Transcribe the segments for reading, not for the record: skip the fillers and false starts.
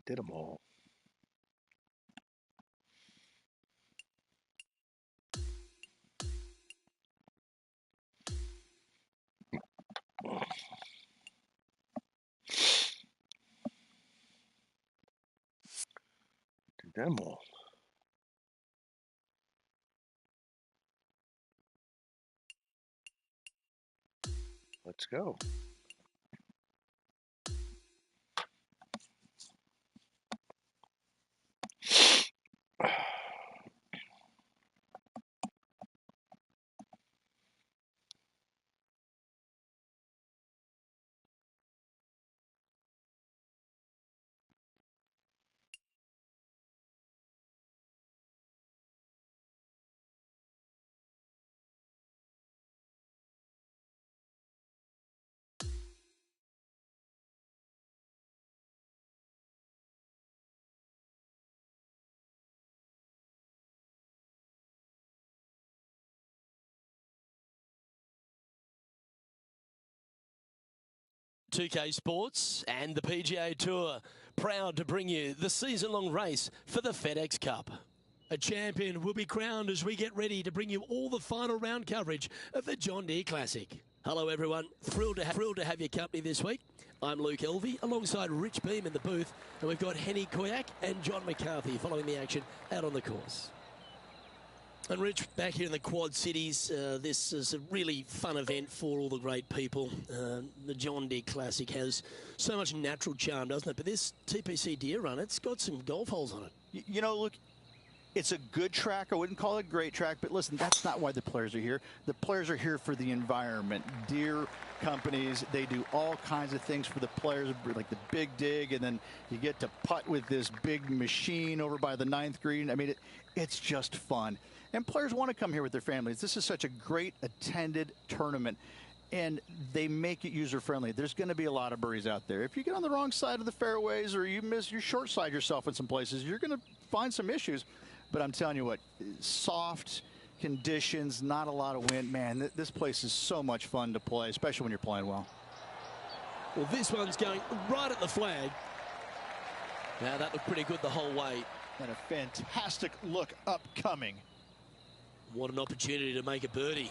Did them all. Did them all. Let's go. TK Sports and the PGA Tour proud to bring you the season-long race for the FedEx Cup. A champion will be crowned as we get ready to bring you all the final round coverage of the John Deere Classic. Hello everyone, thrilled to have your company this week. I'm Luke Elvey alongside Rich Beam in the booth, and we've got Henny Koyak and John McCarthy following the action out on the course. And Rich, back here in the Quad Cities, this is a really fun event for all the great people. The John Deere Classic has so much natural charm, doesn't it? But this TPC Deere run, it's got some golf holes on it. You know, look, it's a good track. I wouldn't call it a great track, but listen, that's not why the players are here. The players are here for the environment. Deere companies, they do all kinds of things for the players, like the big dig, and then you get to putt with this big machine over by the 9th green. I mean, it's just fun. And players want to come here with their families. This is such a great attended tournament, and they make it user-friendly. There's going to be a lot of birdies out there. If you get on the wrong side of the fairways or you short side yourself in some places, you're going to find some issues. But I'm telling you what, soft conditions, not a lot of wind. Man, this place is so much fun to play, especially when you're playing well. Well, this one's going right at the flag. Now, that looked pretty good the whole way. And a fantastic look upcoming. What an opportunity to make a birdie.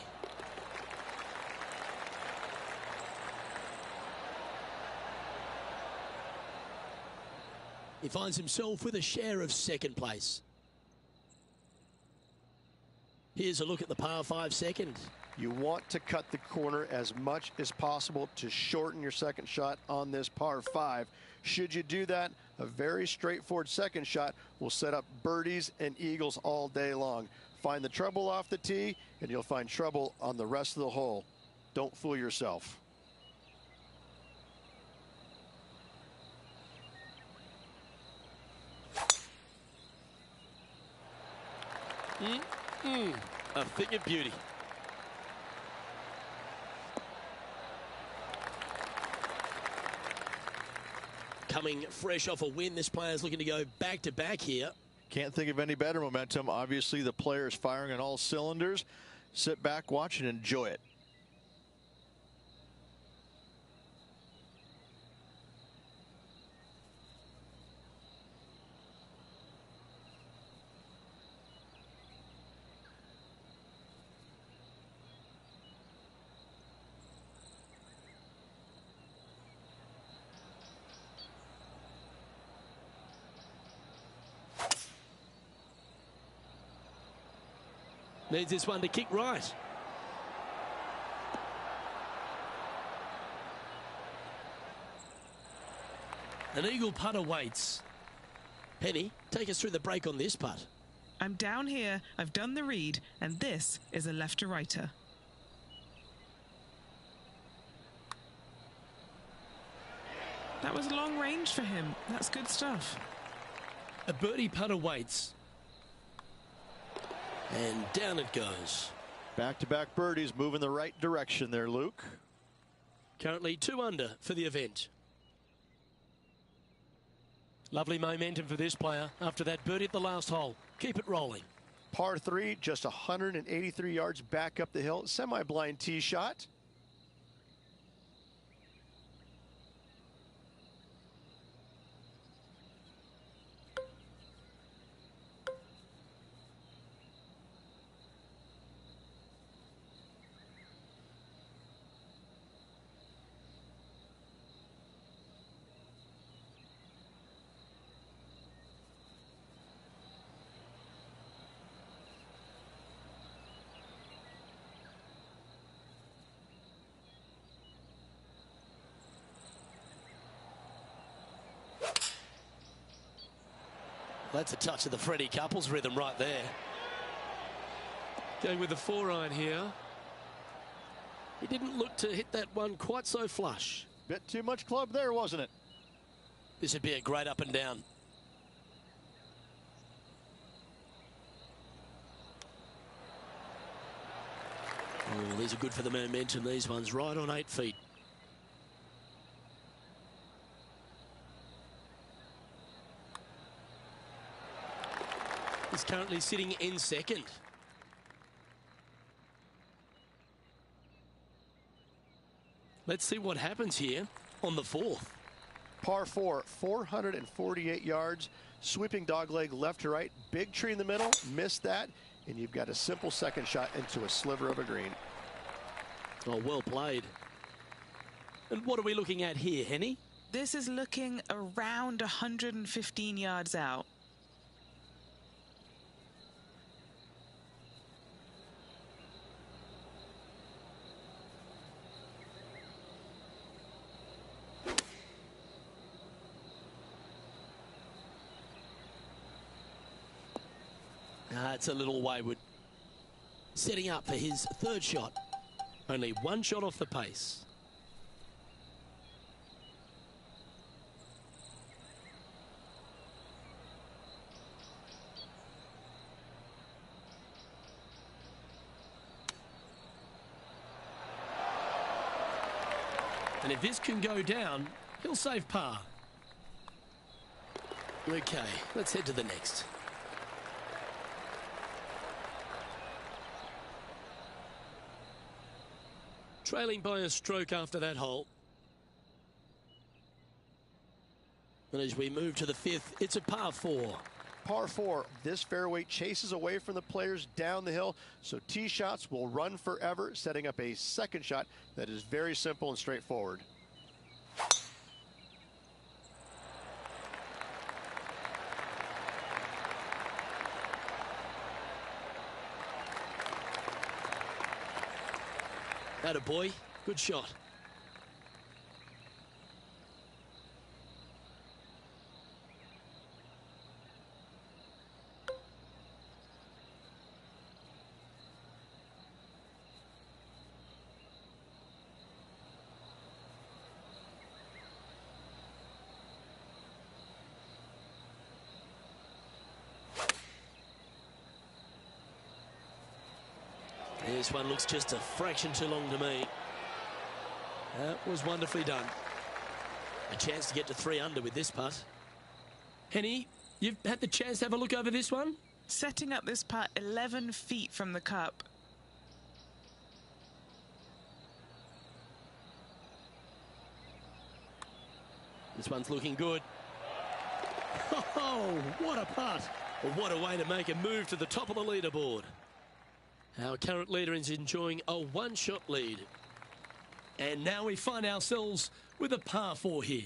He finds himself with a share of second place. Here's a look at the par 5 second. You want to cut the corner as much as possible to shorten your second shot on this par 5. Should you do that, a very straightforward second shot will set up birdies and eagles all day long. Find the trouble off the tee, and you'll find trouble on the rest of the hole. Don't fool yourself. A thing of beauty. Coming fresh off a win, this player's looking to go back-to-back here. Can't think of any better momentum. Obviously, the player is firing on all cylinders. Sit back, watch, and enjoy it. Needs this one to kick right. An eagle putt awaits. Henny, take us through the break on this putt. I'm down here, I've done the read, and this is a left-to-righter. That was long range for him. That's good stuff. A birdie putt awaits. And down it goes. Back-to-back birdies, moving the right direction there, Luke. Currently 2 under for the event. Lovely momentum for this player after that birdie at the last hole. Keep it rolling. Par 3, just 183 yards back up the hill. Semi-blind tee shot. That's a touch of the Freddie Couples rhythm right there. Going with the 4-iron here. He didn't look to hit that one quite so flush. Bit too much club there, wasn't it? This would be a great up and down. Oh, these are good for the momentum, these ones, right on 8 feet. He's currently sitting in second. Let's see what happens here on the 4th. Par 4, 448 yards, sweeping dogleg left to right, big tree in the middle, missed that, and you've got a simple second shot into a sliver of a green. Oh, well played. And what are we looking at here, Henny? This is looking around 115 yards out. It's a little wayward. Setting up for his 3rd shot. Only 1 shot off the pace. And if this can go down, he'll save par. Okay, let's head to the next. Trailing by a stroke after that hole. And as we move to the 5th, it's a par 4. Par 4, this fairway chases away from the players down the hill, so tee shots will run forever, setting up a second shot that is very simple and straightforward. Atta boy, good shot. This one looks just a fraction too long to me. That was wonderfully done. A chance to get to 3 under with this putt. Henny, you've had the chance to have a look over this one? Setting up this putt 11 feet from the cup. This one's looking good. Oh, what a putt. What a way to make a move to the top of the leaderboard. Our current leader is enjoying a 1-shot lead. And now we find ourselves with a par 4 here.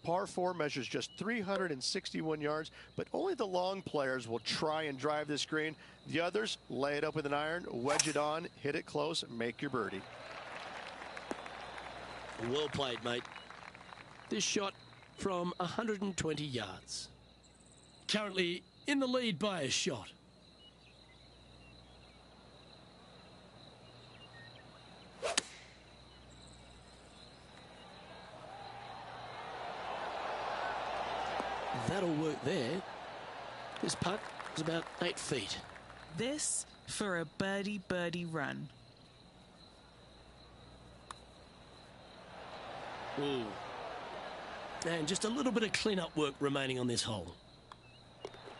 Par 4 measures just 361 yards, but only the long players will try and drive this green. The others lay it up with an iron, wedge it on, hit it close, make your birdie. Well played, mate. This shot from 120 yards. Currently in the lead by a shot. That'll work there. This putt is about 8 feet. This for a birdie run. Ooh. And just a little bit of clean-up work remaining on this hole.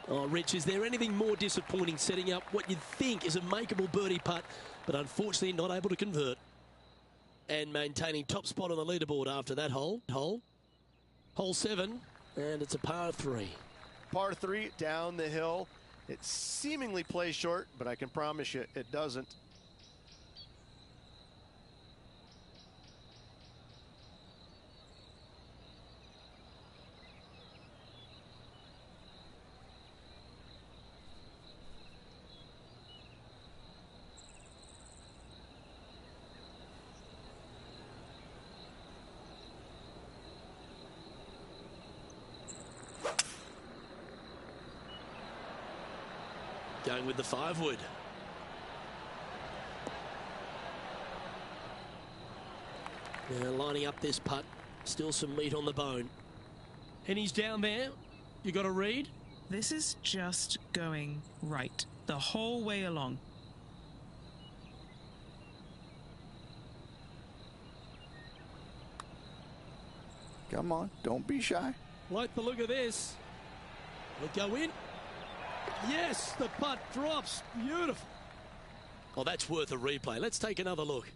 Oh, Rich, is there anything more disappointing setting up what you'd think is a makeable birdie putt, but unfortunately not able to convert? And maintaining top spot on the leaderboard after that hole. Hole 7. And it's a par 3. Par 3 down the hill. It seemingly plays short, but I can promise you it doesn't. Going with the 5-wood. Now lining up this putt. Still some meat on the bone. And he's down there. You got a read? This is just going right the whole way along. Come on, don't be shy. Like the look of this. It'll go in. Yes, the putt drops. Beautiful. Oh, that's worth a replay. Let's take another look.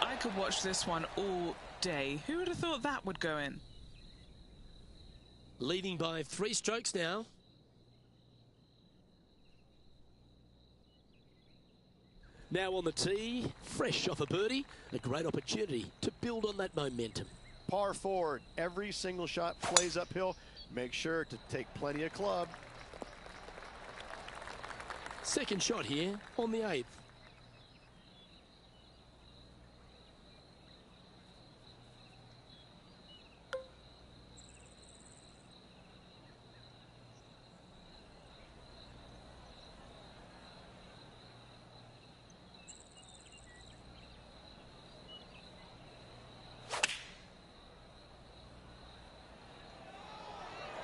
I could watch this one all day. Who would have thought that would go in? Leading by 3 strokes now. Now on the tee, fresh off a birdie, a great opportunity to build on that momentum. Par 4, every single shot plays uphill. Make sure to take plenty of club. Second shot here on the 8th.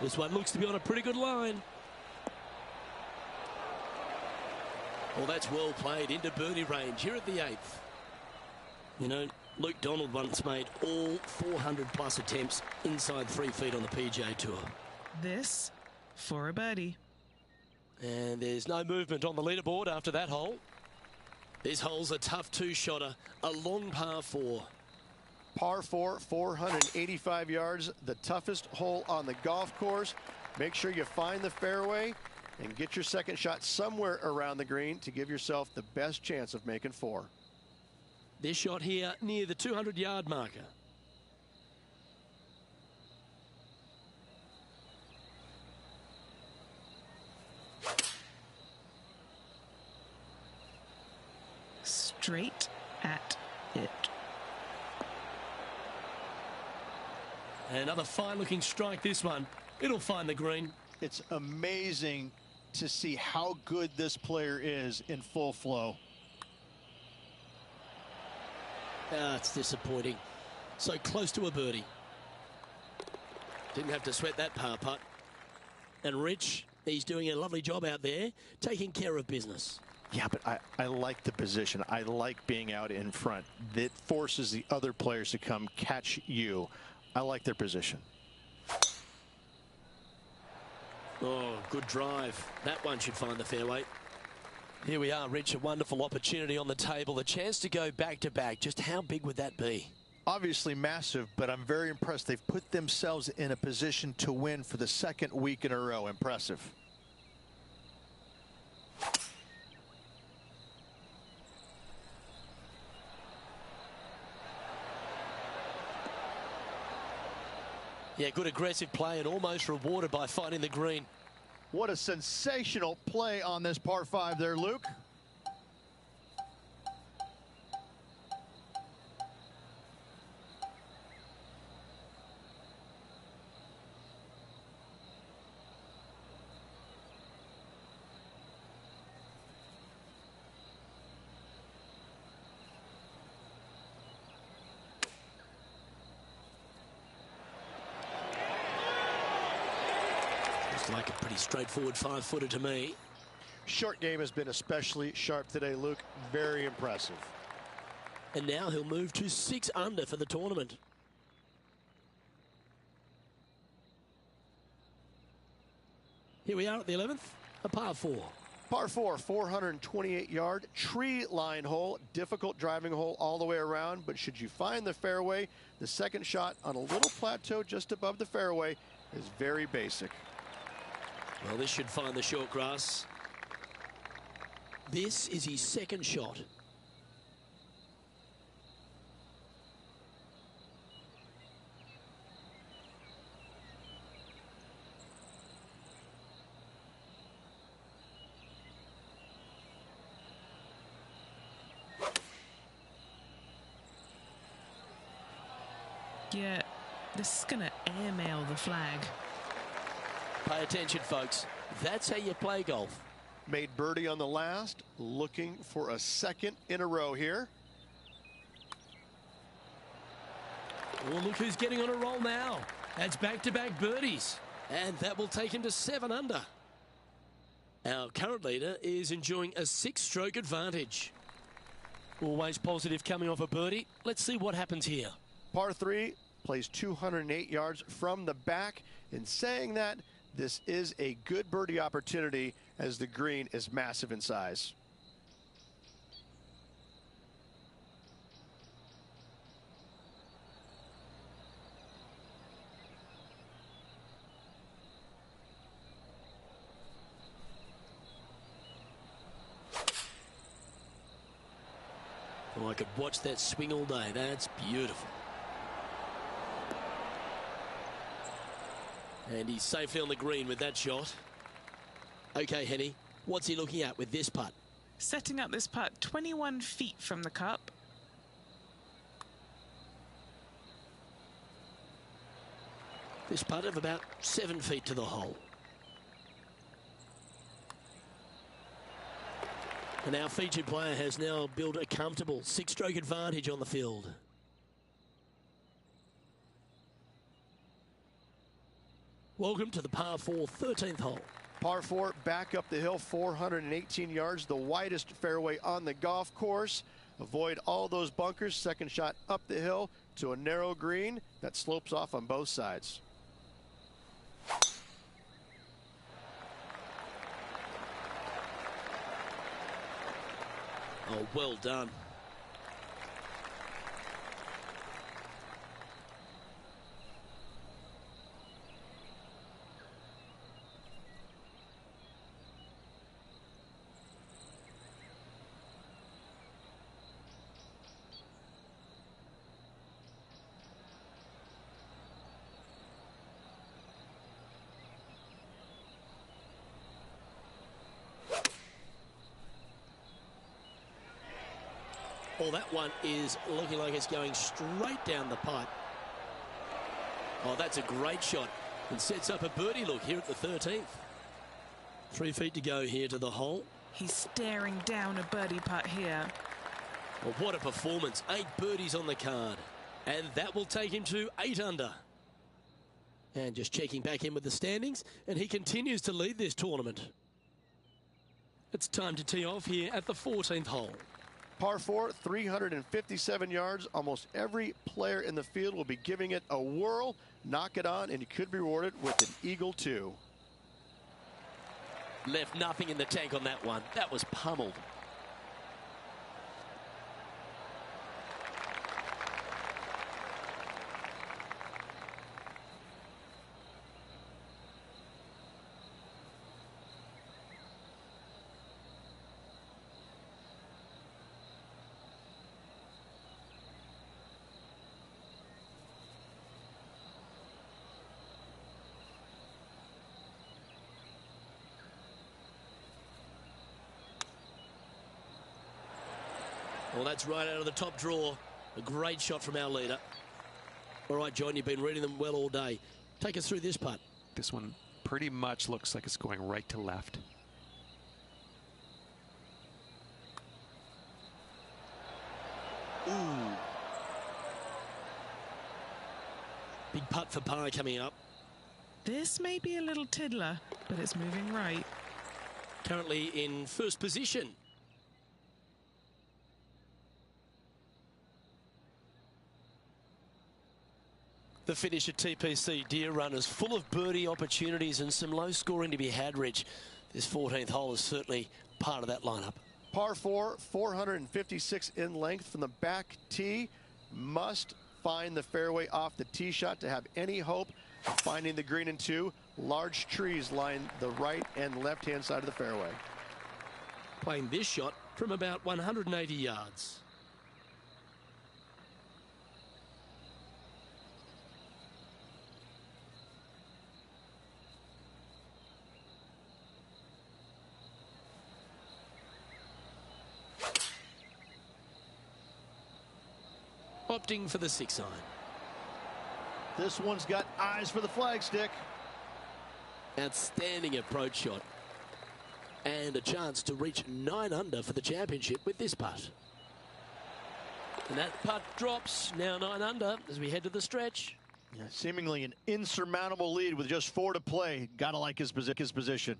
This one looks to be on a pretty good line. Well, that's well played into birdie range here at the 8th. You know, Luke Donald once made all 400-plus attempts inside 3 feet on the PGA Tour. This for a birdie. And there's no movement on the leaderboard after that hole. This hole's a tough 2-shotter, a long par 4. Par 4, 485 yards, the toughest hole on the golf course. Make sure you find the fairway and get your second shot somewhere around the green to give yourself the best chance of making 4. This shot here near the 200-yard marker. Straight at it. Another fine-looking strike, this one. It'll find the green. It's amazing to see how good this player is in full flow. Ah, it's disappointing. So close to a birdie. Didn't have to sweat that par putt. And Rich, he's doing a lovely job out there, taking care of business. Yeah, but I like the position. I like being out in front. That forces the other players to come catch you. I like their position. Oh, good drive. That one should find the fairway. Here we are, Rich. A wonderful opportunity on the table. The chance to go back-to-back. Just how big would that be? Obviously massive, but I'm very impressed. They've put themselves in a position to win for the 2nd week in a row. Impressive. Yeah, good aggressive play and almost rewarded by finding the green. What a sensational play on this par 5 there, Luke. Like a pretty straightforward 5-footer to me. Short game has been especially sharp today, Luke. Very impressive. And now he'll move to 6 under for the tournament. Here we are at the 11th, a par 4. Par 4, 428-yard tree line hole. Difficult driving hole all the way around, but should you find the fairway, the second shot on a little plateau just above the fairway is very basic. Well, this should find the short grass. This is his second shot. Yeah, this is going to airmail the flag. Pay attention, folks. That's how you play golf. Made birdie on the last, looking for a second in a row here. Oh, look who's getting on a roll now. That's back-to-back birdies. And that will take him to 7 under. Our current leader is enjoying a 6-stroke advantage. Always positive coming off a birdie. Let's see what happens here. Par 3 plays 208 yards from the back. In saying that, this is a good birdie opportunity as the green is massive in size. Oh, I could watch that swing all day. That's beautiful. And he's safely on the green with that shot. Okay, Henny, what's he looking at with this putt? Setting up this putt 21 feet from the cup. This putt of about 7 feet to the hole. And our featured player has now built a comfortable 6-stroke advantage on the field. Welcome to the par 4 13th hole. Par 4 back up the hill, 418 yards, the widest fairway on the golf course. Avoid all those bunkers. Second shot up the hill to a narrow green that slopes off on both sides. Oh, well done. Oh, that one is looking like it's going straight down the pipe. Oh, that's a great shot. It sets up a birdie look here at the 13th. 3 feet to go here to the hole. He's staring down a birdie putt here. Well, what a performance. 8 birdies on the card. And that will take him to 8 under. And just checking back in with the standings. And he continues to lead this tournament. It's time to tee off here at the 14th hole. Par 4, 357 yards. Almost every player in the field will be giving it a whirl. Knock it on, and you could be rewarded with an eagle 2. Left nothing in the tank on that one. That was pummeled. Well, that's right out of the top draw. A great shot from our leader. All right, John, you've been reading them well all day. Take us through this putt. This one pretty much looks like it's going right to left. Ooh. Big putt for par coming up. This may be a little tiddler, but it's moving right. Currently in first position. The finish at TPC Deere runners full of birdie opportunities and some low scoring to be had, Rich. This 14th hole is certainly part of that lineup. Par 4, 456 in length from the back tee. Must find the fairway off the tee shot to have any hope of finding the green in 2. Large trees line the right and left hand side of the fairway. Playing this shot from about 180 yards. Opting for the 6 iron. This one's got eyes for the flagstick. Outstanding approach shot. And a chance to reach 9 under for the championship with this putt. And that putt drops, now 9 under as we head to the stretch. Yeah, seemingly an insurmountable lead with just 4 to play. Gotta like his position.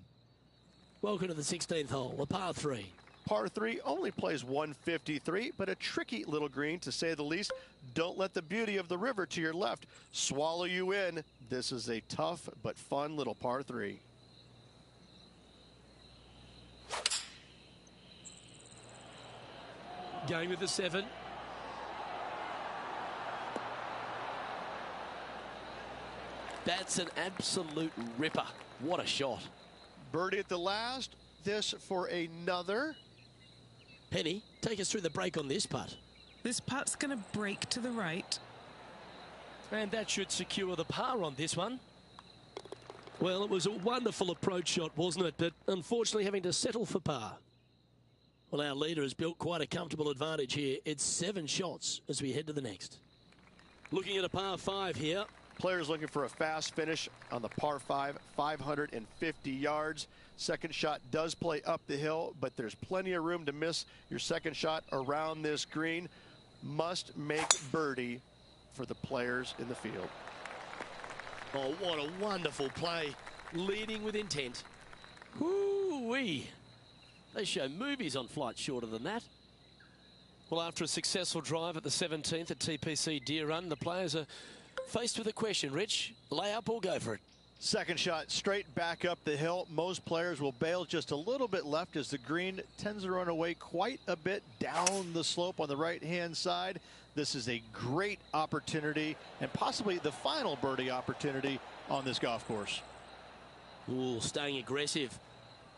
Welcome to the 16th hole, a par 3. Par 3 only plays 153, but a tricky little green to say the least. Don't let the beauty of the river to your left swallow you in. This is a tough but fun little par 3. Going with the 7. That's an absolute ripper. What a shot. Birdie at the last. This for another. Penny, take us through the break on this putt. This putt's going to break to the right. And that should secure the par on this one. Well, it was a wonderful approach shot, wasn't it? But unfortunately having to settle for par. Well, our leader has built quite a comfortable advantage here. It's 7 shots as we head to the next. Looking at a par 5 here. Players looking for a fast finish on the par 5, 550 yards. Second shot does play up the hill, but there's plenty of room to miss your second shot around this green. Must make birdie for the players in the field. Oh, what a wonderful play. Leading with intent. Whoo-wee. They show movies on flights shorter than that. Well, after a successful drive at the 17th at TPC Deere Run, the players are faced with a question, Rich. Lay up or go for it? Second shot straight back up the hill. Most players will bail just a little bit left as the green tends to run away quite a bit down the slope on the right-hand side. This is a great opportunity and possibly the final birdie opportunity on this golf course. Ooh, staying aggressive.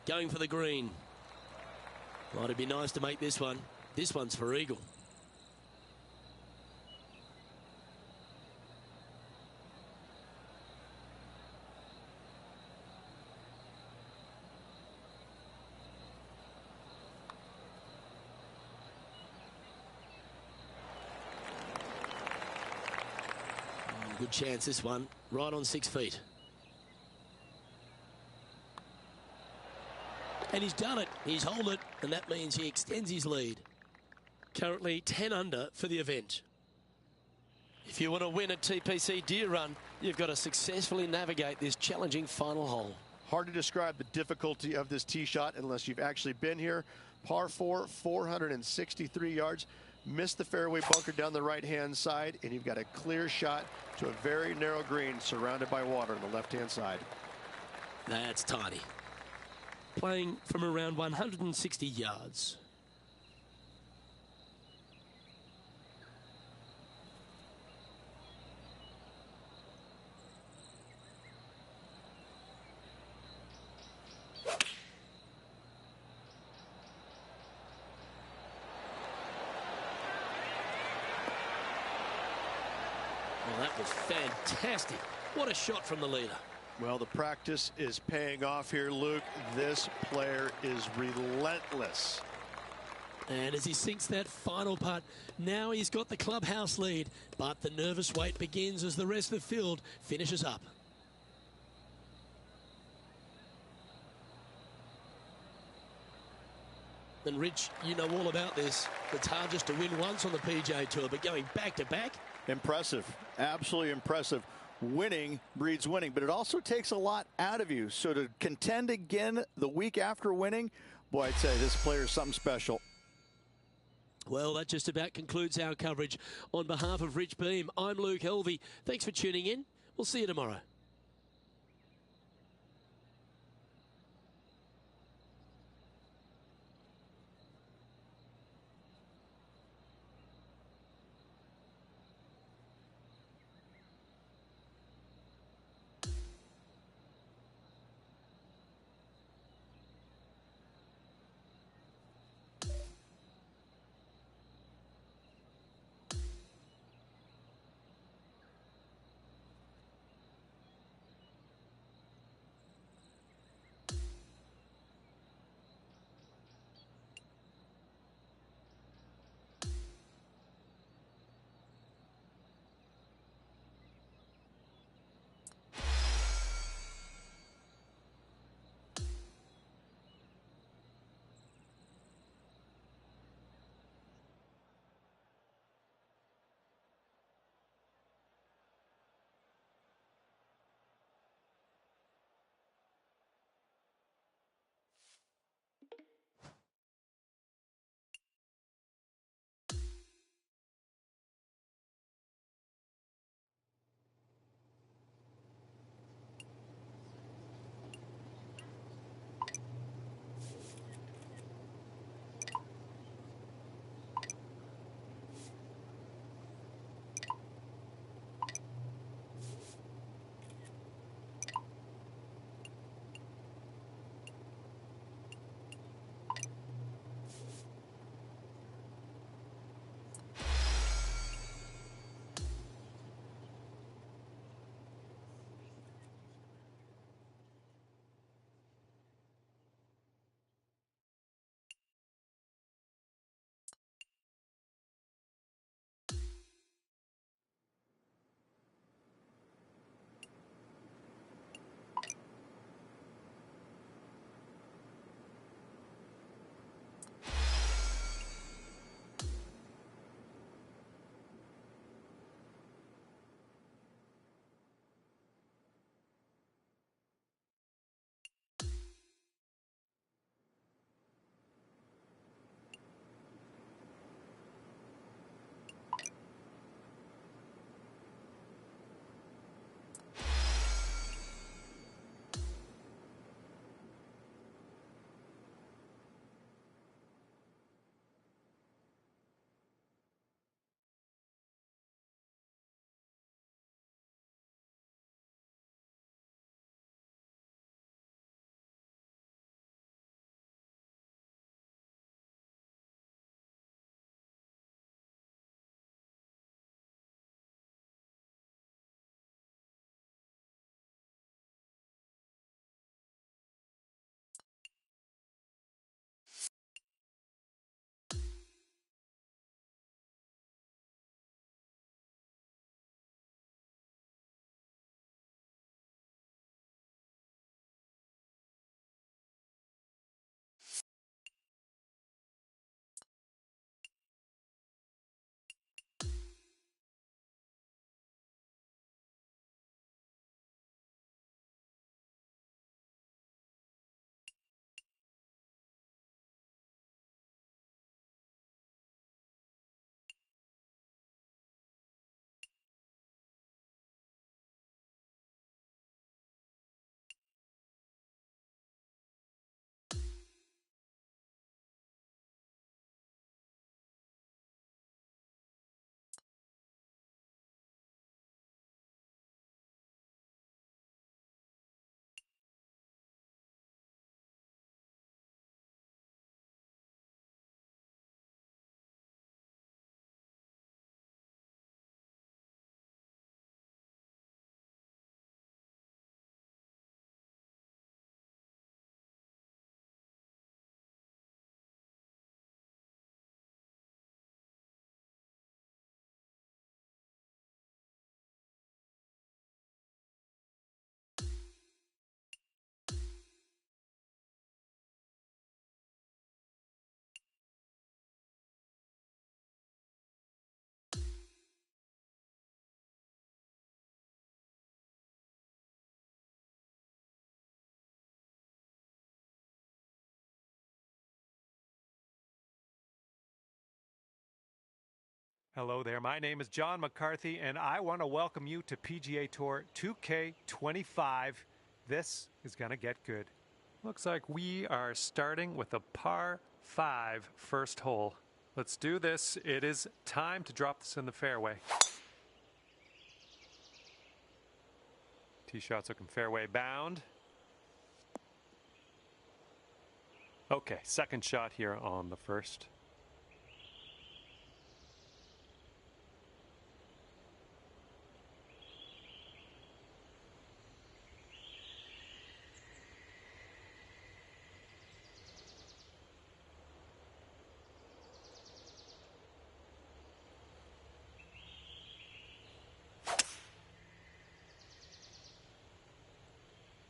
Going for the green. Well, it'd be nice to make this one. This one's for eagle. Good chance this one, right on 6 feet. And he's done it, he's holed it, and that means he extends his lead. Currently 10 under for the event. If you want to win at TPC Deere Run, you've got to successfully navigate this challenging final hole. Hard to describe the difficulty of this tee shot unless you've actually been here. Par 4, 463 yards. Missed the fairway bunker down the right-hand side, and you've got a clear shot to a very narrow green surrounded by water on the left-hand side. That's tiny. Playing from around 160 yards. Well, that was fantastic. What a shot from the leader. Well, the practice is paying off here, Luke. This player is relentless. And as he sinks that final putt, now he's got the clubhouse lead. But the nervous wait begins as the rest of the field finishes up. And Rich, you know all about this. It's hard just to win once on the PGA Tour, but going back to back. Impressive. Absolutely impressive. Winning breeds winning, but it also takes a lot out of you. So to contend again the week after winning, boy, I'd say this player is something special. Well, that just about concludes our coverage. On behalf of Rich Beam, I'm Luke Helvey. Thanks for tuning in. We'll see you tomorrow. Hello there, my name is John McCarthy, and I want to welcome you to PGA Tour 2K25. This is going to get good. Looks like we are starting with a par 5 first hole. Let's do this. It is time to drop this in the fairway. Tee shot's looking fairway bound. Okay, second shot here on the first.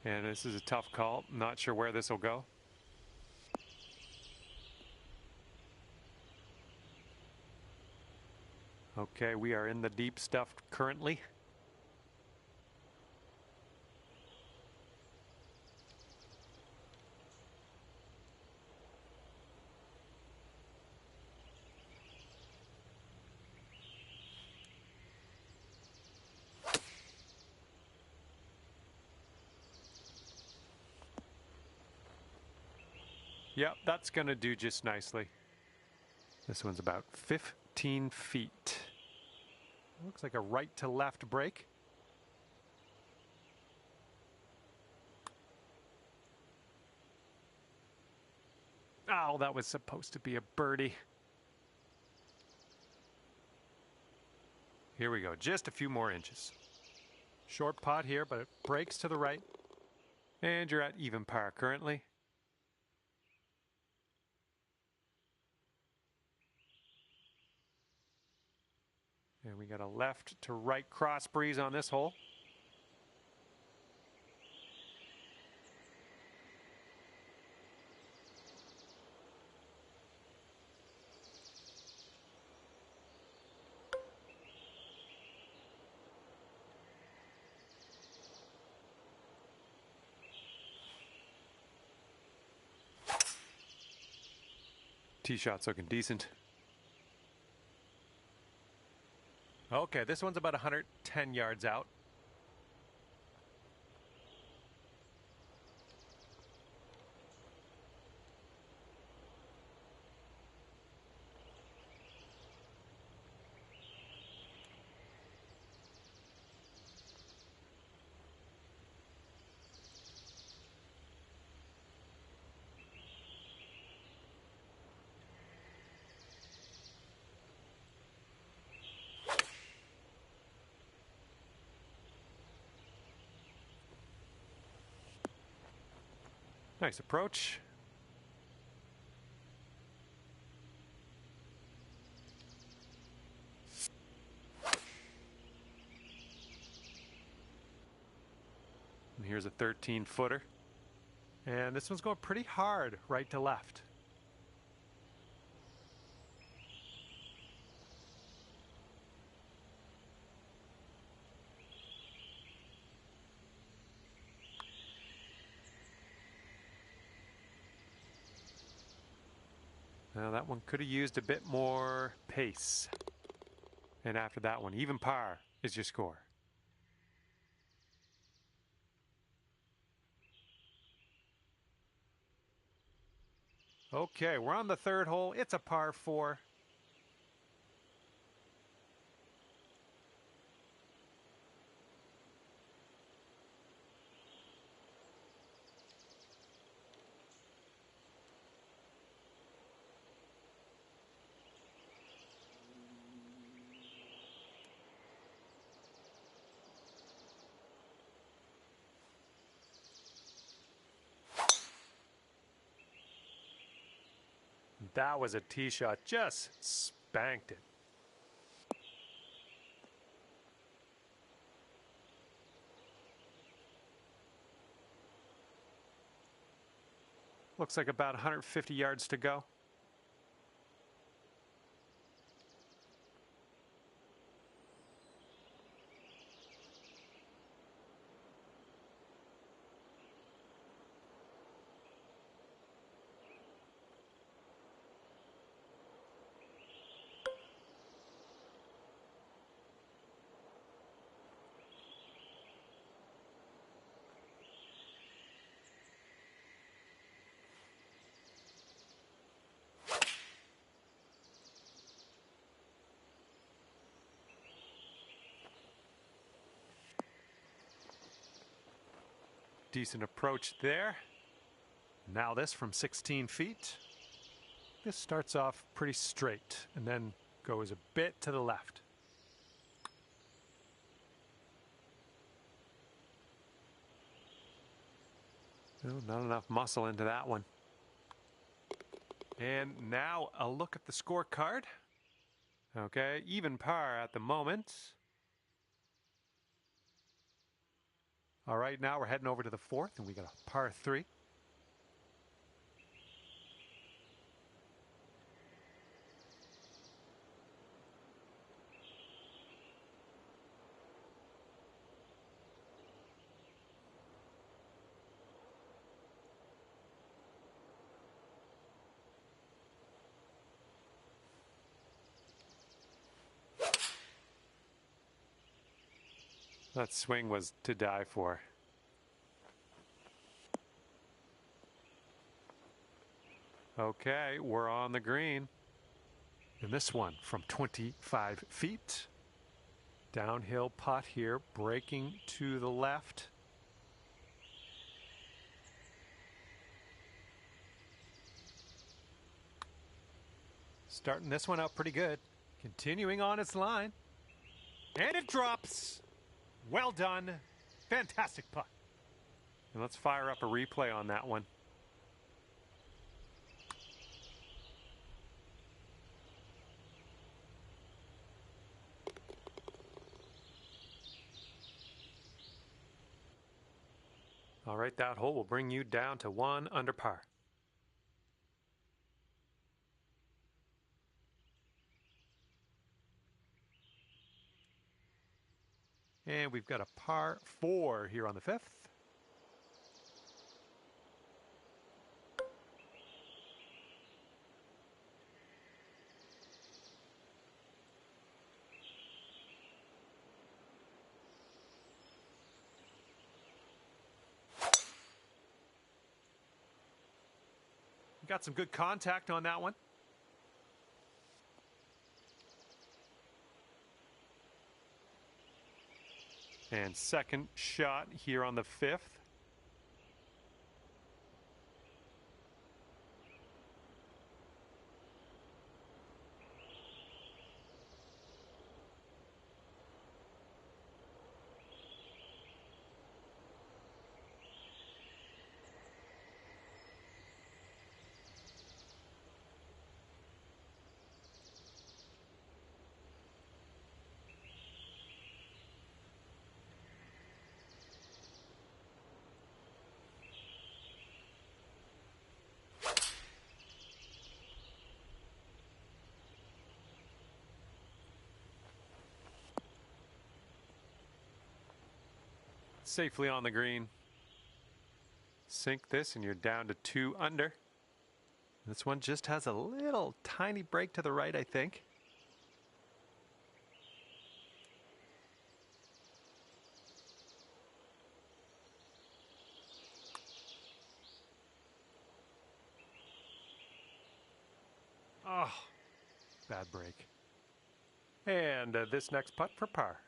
And this is a tough call. Not sure where this will go. Okay, we are in the deep stuff currently. Yep, that's going to do just nicely. This one's about 15 feet. Looks like a right to left break. Oh, that was supposed to be a birdie. Here we go, just a few more inches. Short putt here, but it breaks to the right. And you're at even par currently. And we got a left to right cross breeze on this hole. Tee shot's looking decent. Okay, this one's about 110 yards out. Nice approach. And here's a 13-footer. And this one's going pretty hard right to left. Now that one could have used a bit more pace. And after that one, even par is your score. Okay, we're on the third hole. It's a par 4. That was a tee shot, just spanked it. Looks like about 150 yards to go. Decent approach there. Now this from 16 feet. This starts off pretty straight and then goes a bit to the left. Oh, not enough muscle into that one. And now a look at the scorecard. Okay, even par at the moment. All right, now we're heading over to the fourth, and we got a par 3. That swing was to die for. Okay, we're on the green. And this one from 25 feet. Downhill putt here, breaking to the left. Starting this one out pretty good. Continuing on its line. And it drops. Well done. Fantastic putt. And let's fire up a replay on that one. All right, that hole will bring you down to 1 under par. And we've got a par 4 here on the 5th. Got some good contact on that one. And second shot here on the 5th. Safely on the green. Sink this and you're down to 2 under. This one just has a little tiny break to the right, I think. Oh, bad break. And this next putt for par.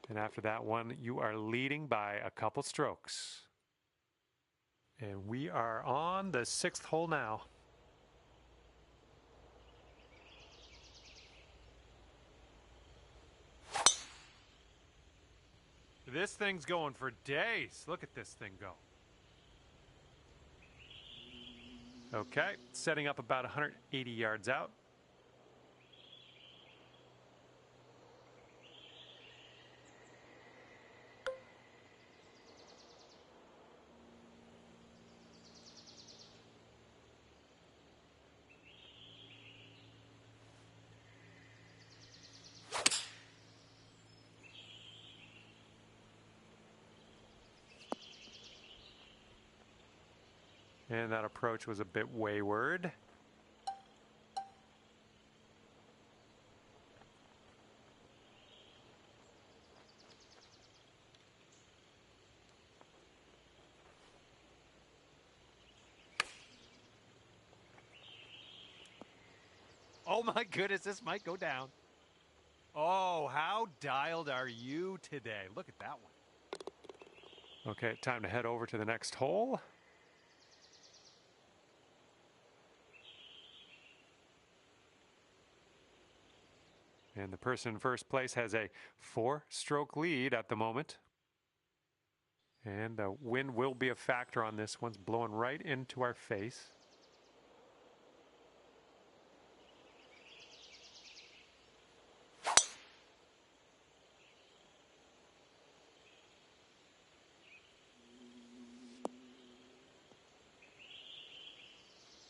And after that one, you are leading by a couple strokes. And we are on the 6th hole now. This thing's going for days. Look at this thing go. Okay, setting up about 180 yards out. And that approach was a bit wayward. Oh my goodness, this might go down. Oh, how dialed are you today? Look at that one. Okay, time to head over to the next hole. And the person in first place has a 4-stroke lead at the moment. And the wind will be a factor on this. One's blowing right into our face.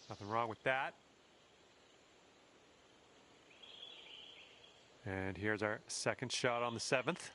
Nothing wrong with that. And here's our second shot on the 7th.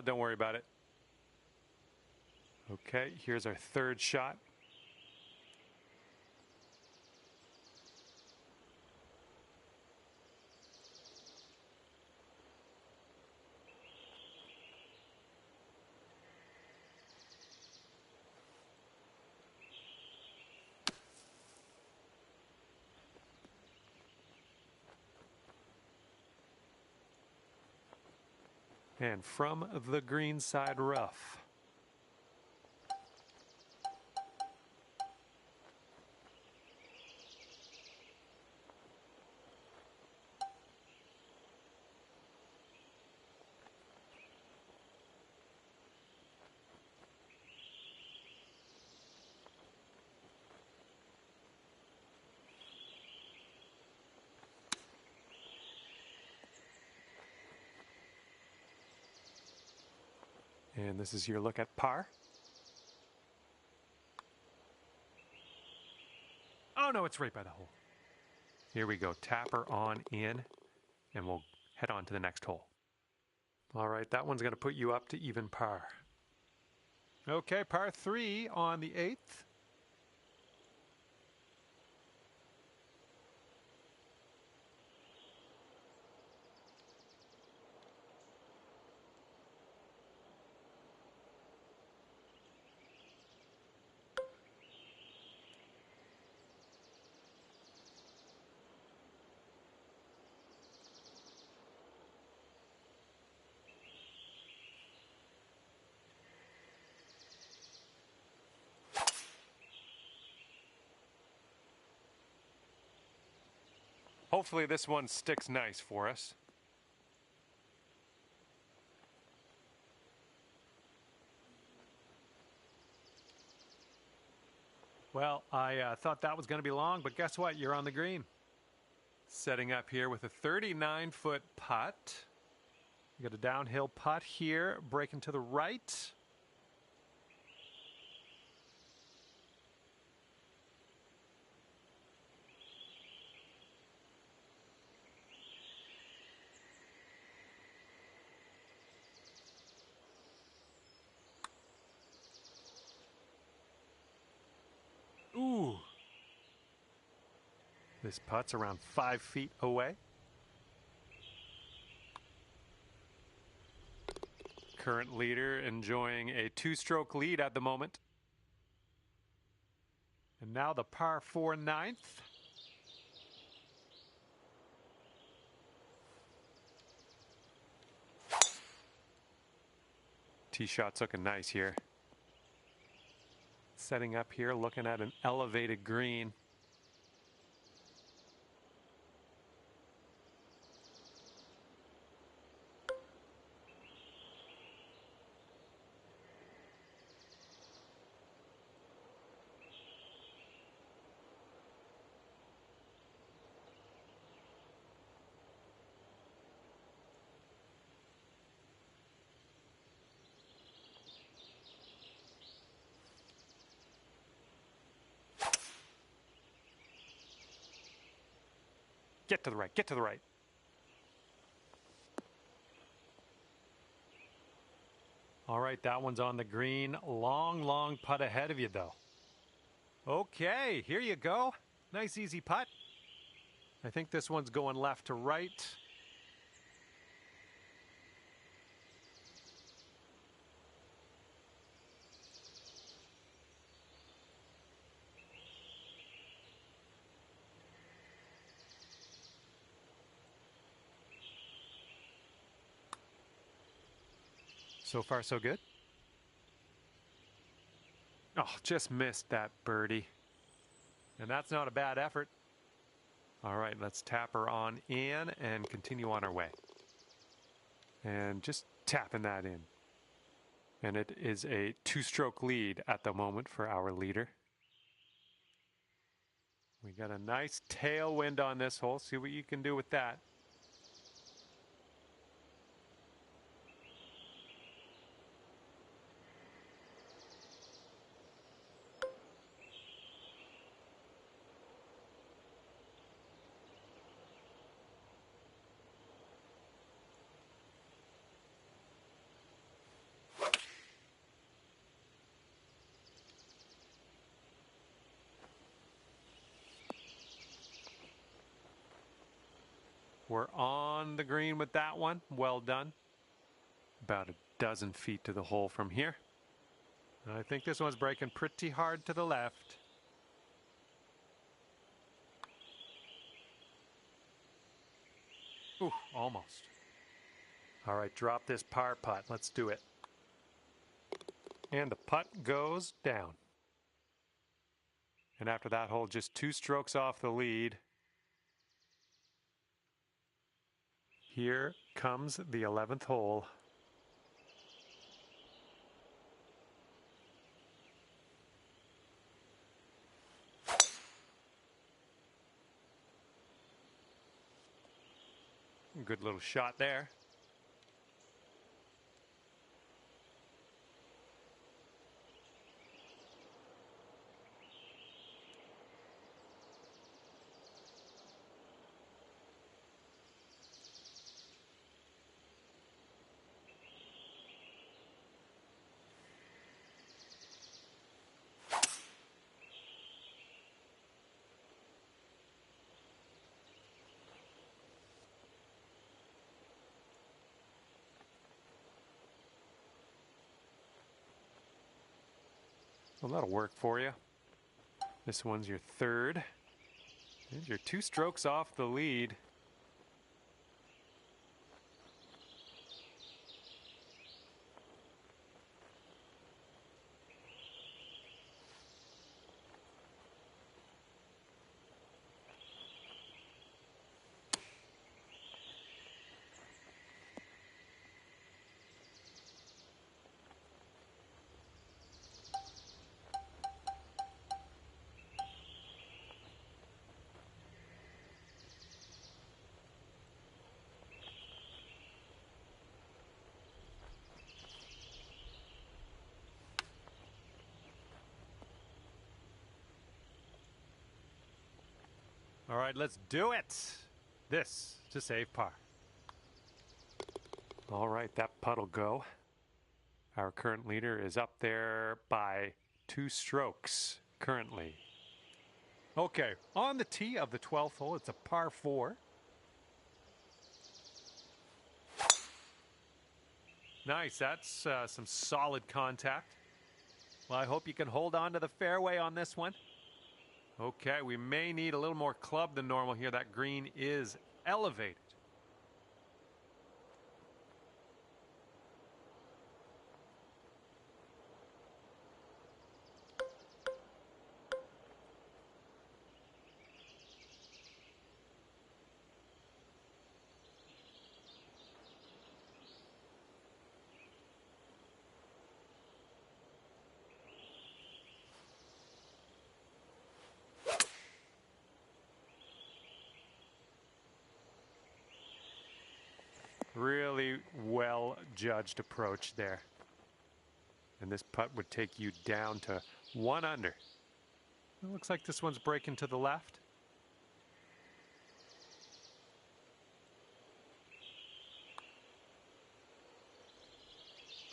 Don't worry about it. Okay, here's our third shot. And from the green side rough. And this is your look at par. Oh no, it's right by the hole. Here we go, tapper on in, and we'll head on to the next hole. All right, that one's going to put you up to even par. Okay, par 3 on the 8th. Hopefully this one sticks nice for us. Well, I thought that was going to be long, but guess what? You're on the green. Setting up here with a 39-foot putt. You got a downhill putt here, breaking to the right. Ooh. This putt's around 5 feet away. Current leader enjoying a 2-stroke lead at the moment. And now the par 4 9th. Tee shot's looking nice here. Setting up here, looking at an elevated green. Get to the right. Get to the right. All right, that one's on the green. Long, long putt ahead of you, though. Okay, here you go. Nice, easy putt. I think this one's going left to right. So far, so good. Oh, just missed that birdie. And that's not a bad effort. All right, let's tap her on in and continue on our way. And just tapping that in. And it is a 2-stroke lead at the moment for our leader. We got a nice tailwind on this hole. See what you can do with that. We're on the green with that one. Well done. About a dozen feet to the hole from here. And I think this one's breaking pretty hard to the left. Ooh, almost. All right, drop this par putt. Let's do it. And the putt goes down. And after that hole, just 2 strokes off the lead. Here comes the 11th hole. Good little shot there. Well, that'll work for you. This one's your 3rd. And you're 2 strokes off the lead. All right, let's do it. This to save par. All right, that putt'll go. Our current leader is up there by 2 strokes currently. Okay, on the tee of the 12th hole, it's a par 4. Nice, that's some solid contact. Well, I hope you can hold on to the fairway on this one. Okay, we may need a little more club than normal here. That green is elevated. Really well judged approach there. And this putt would take you down to 1 under. It looks like this one's breaking to the left.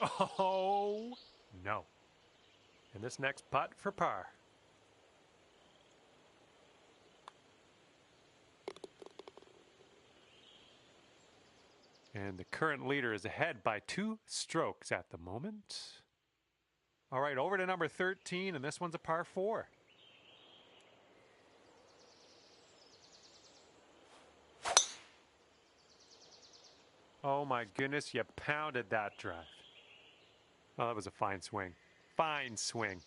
Oh, no. And this next putt for par. And the current leader is ahead by 2 strokes at the moment. All right, over to number 13, and this one's a par 4. Oh my goodness, you pounded that drive. Oh, that was a fine swing. Fine swing.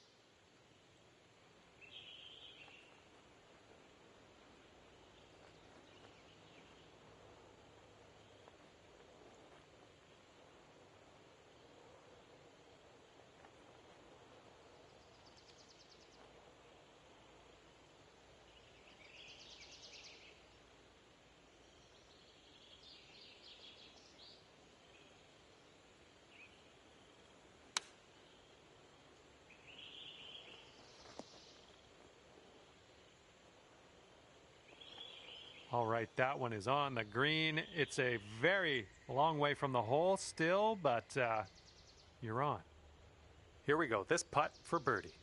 All right, that one is on the green. It's a very long way from the hole still, but you're on. Here we go. This putt for birdie.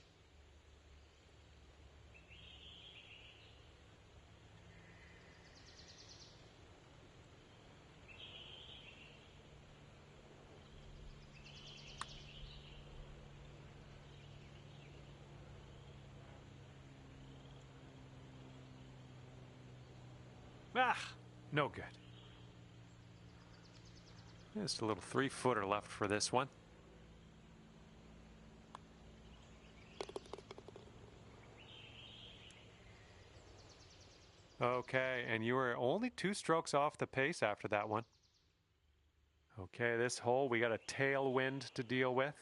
Ah, no good. Just a little 3-footer left for this one. Okay, and you were only 2 strokes off the pace after that one. Okay, this hole, we got a tailwind to deal with.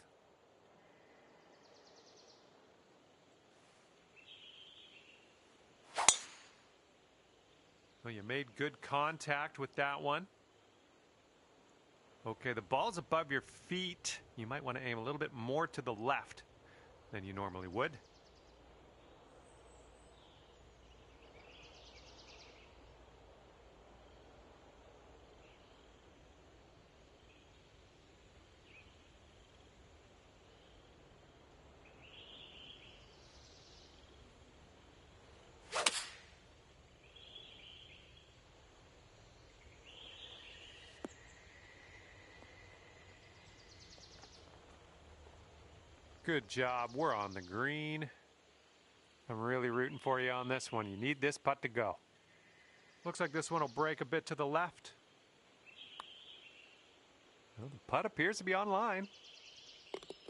Well, you made good contact with that one. Okay, the ball's above your feet. You might want to aim a little bit more to the left than you normally would. Good job. We're on the green. I'm really rooting for you on this one. You need this putt to go. Looks like this one will break a bit to the left. Well, the putt appears to be on line.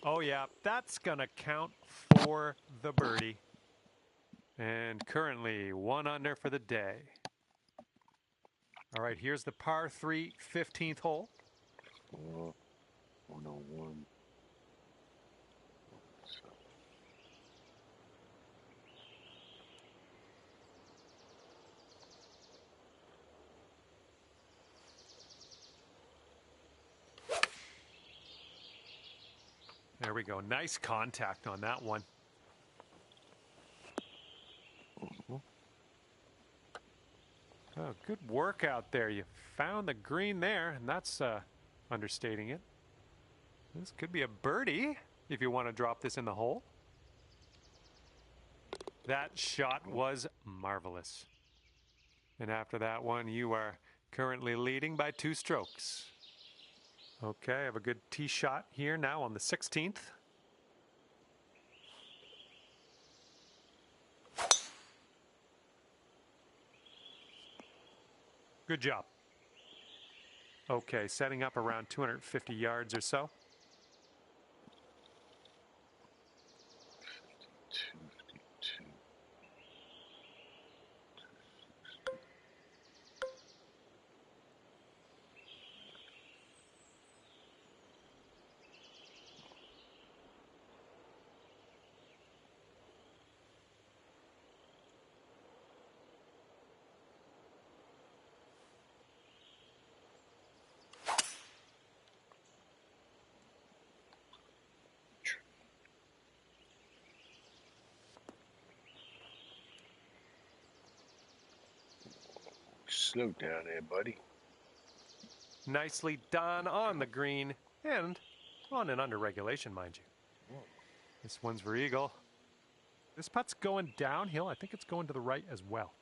Oh yeah, that's gonna count for the birdie. And currently 1 under for the day. All right, here's the par 3 15th hole. 101. There we go. Nice contact on that one. Oh, good work out there. You found the green there, and that's understating it. This could be a birdie if you want to drop this in the hole. That shot was marvelous. And after that one, you are currently leading by 2 strokes. Okay, I have a good tee shot here now on the 16th. Good job. Okay, setting up around 250 yards or so. Slow down there, buddy. Nicely done on the green. And On and under regulation, mind you. This one's for eagle. This putt's going downhill. I think it's going to the right as well.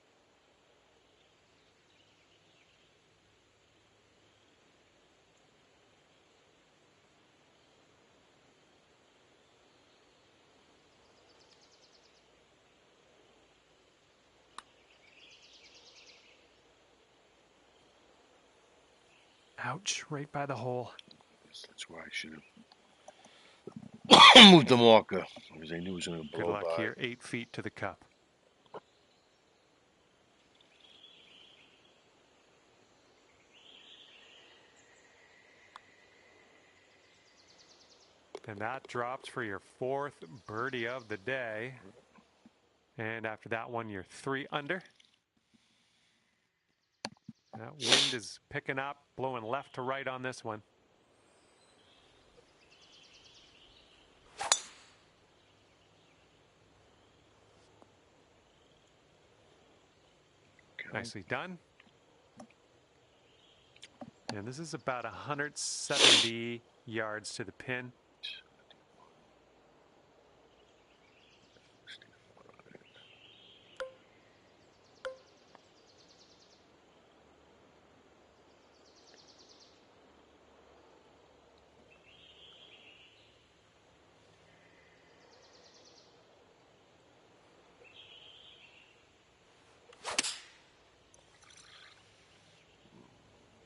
Ouch, right by the hole. That's why I should have moved the marker, because I knew it was going to blow Good luck by. here, 8 feet to the cup. And that drops for your 4th birdie of the day. And after that one, you're 3 under. That wind is picking up, blowing left to right on this one. Nicely done. And this is about 170 yards to the pin.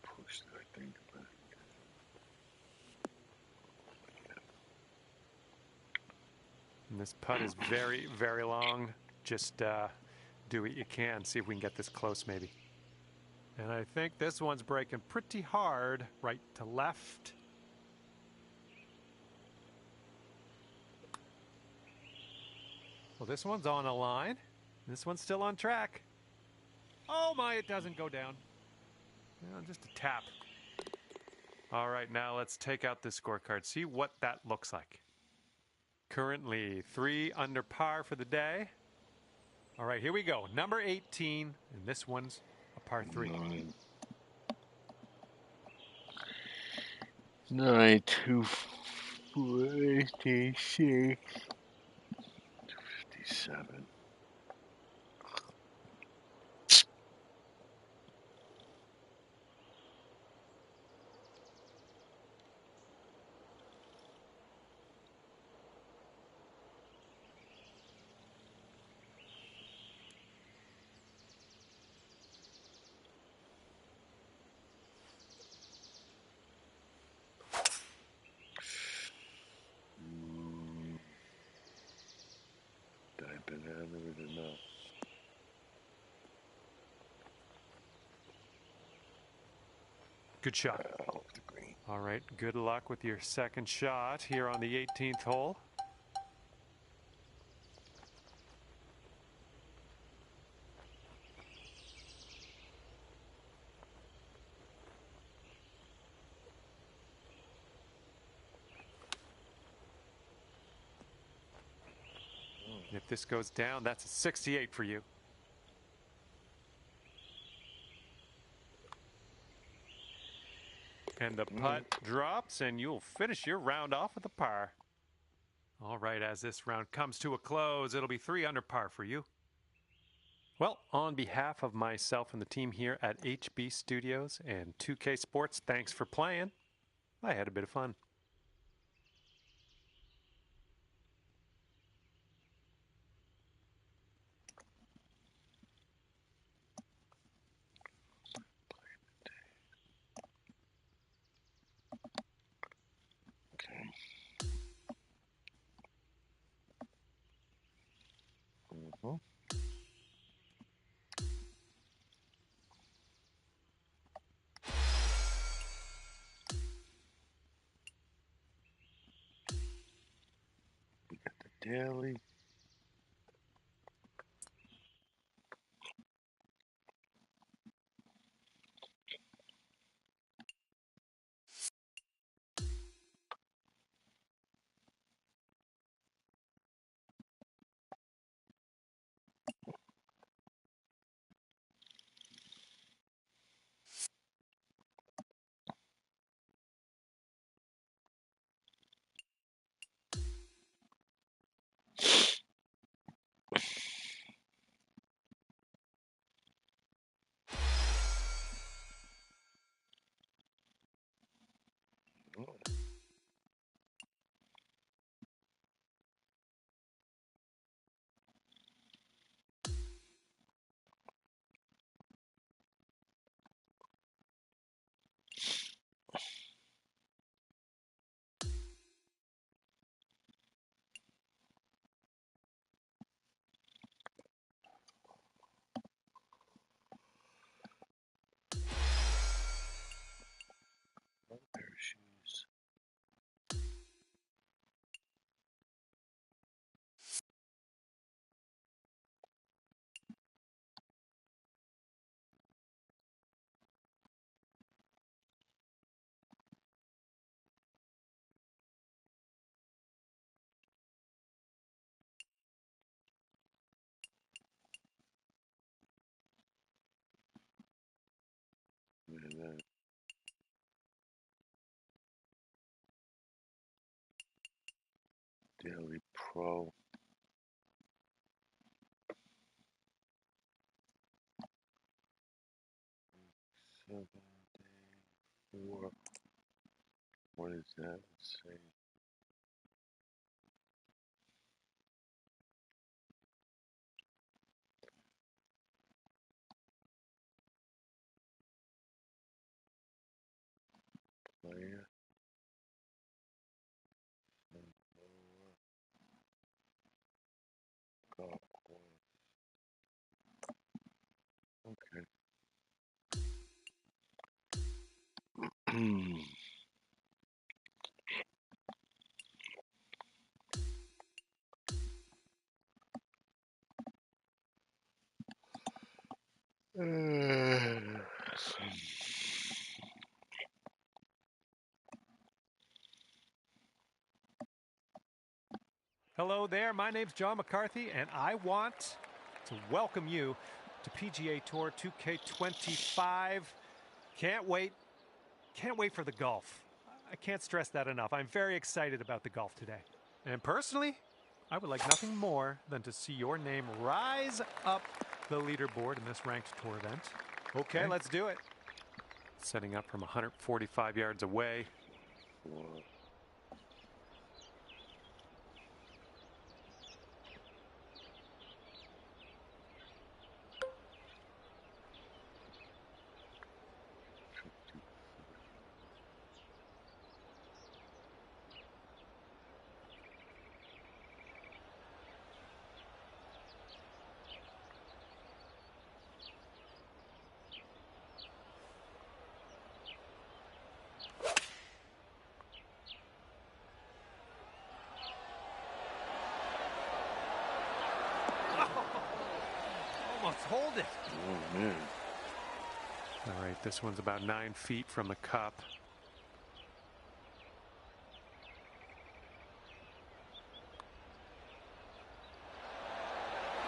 Push that thing back. And this putt is very, very long. Just do what you can. See if we can get this close maybe. And I think this one's breaking pretty hard right to left. Well, this one's on a line. This one's still on track. Oh my, it doesn't go down. Yeah, just a tap. All right, now let's take out this scorecard. See what that looks like. Currently 3 under par for the day. All right, here we go. Number 18, and this one's a par 3. 9, 2, 56, 57. I've been hammered enough. Good shot. Off the green. All right, good luck with your second shot here on the 18th hole. And if this goes down, that's a 68 for you. And the putt drops, and you'll finish your round off with a par. All right, as this round comes to a close, it'll be 3 under par for you. Well, on behalf of myself and the team here at HB Studios and 2K Sports, thanks for playing. I had a bit of fun. Daily. Pro. Seven, eight, 4. What is that? Let's see. Playa. Golf course. Okay. Hello there, my name's John McCarthy, and I want to welcome you to PGA Tour 2K25. Can't wait for the golf. I can't stress that enough. I'm very excited about the golf today. And personally, I would like nothing more than to see your name rise up the leaderboard in this ranked tour event. Okay, let's do it. Setting up from 145 yards away. 4. Almost hold it. Oh, man. All right, this one's about 9 feet from the cup.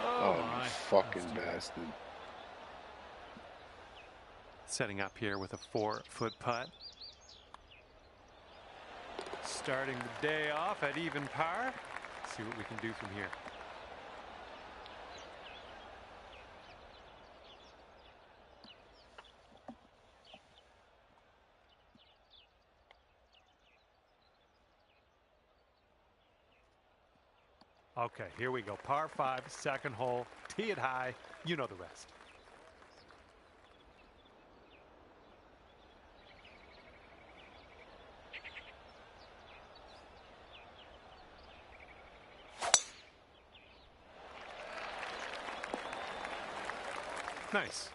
Oh, my. you fucking bastard. Setting up here with a 4-foot putt. Starting the day off at even par. See what we can do from here. Okay, here we go. Par 5, second hole. Tee it high. You know the rest. Nice.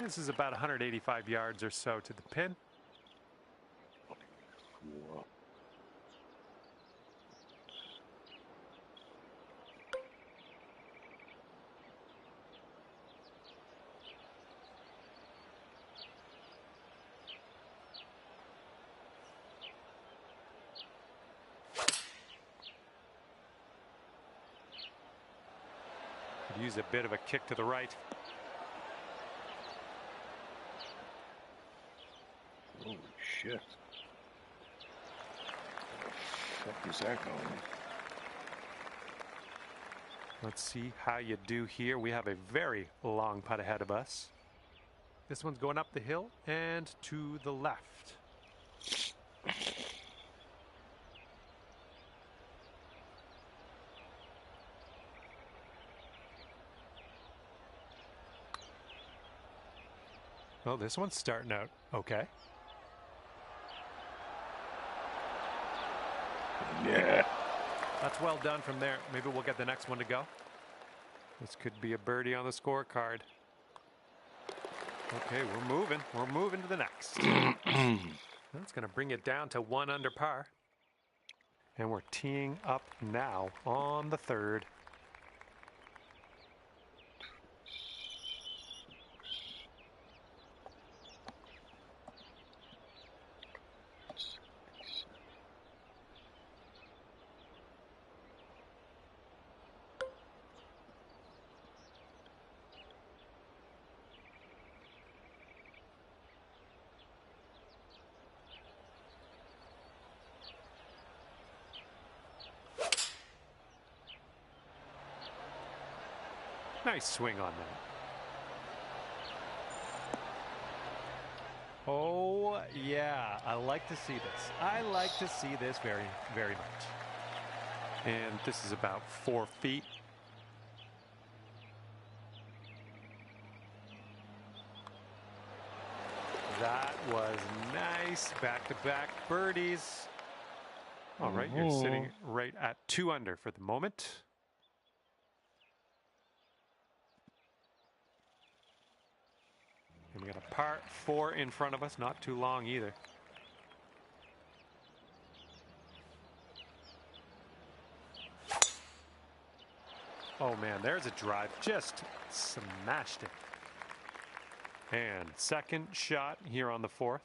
This is about 185 yards or so to the pin. Whoa. Could use a bit of a kick to the right. Holy shit. Where the fuck is that going? Let's see how you do here. We have a very long putt ahead of us. This one's going up the hill and to the left. Well, this one's starting out okay. Yeah. That's well done from there. Maybe we'll get the next one to go. This could be a birdie on the scorecard. Okay, we're moving. We're moving to the next. That's going to bring it down to 1 under par. And we're teeing up now on the 3rd. Nice swing on that. Oh, yeah. I like to see this. I like to see this very, very much. And this is about 4 feet. That was nice. Back-to-back birdies. All right, you're sitting right at 2 under for the moment. And we got a par 4 in front of us, not too long either. Oh man, there's a drive, just smashed it. And second shot here on the 4th.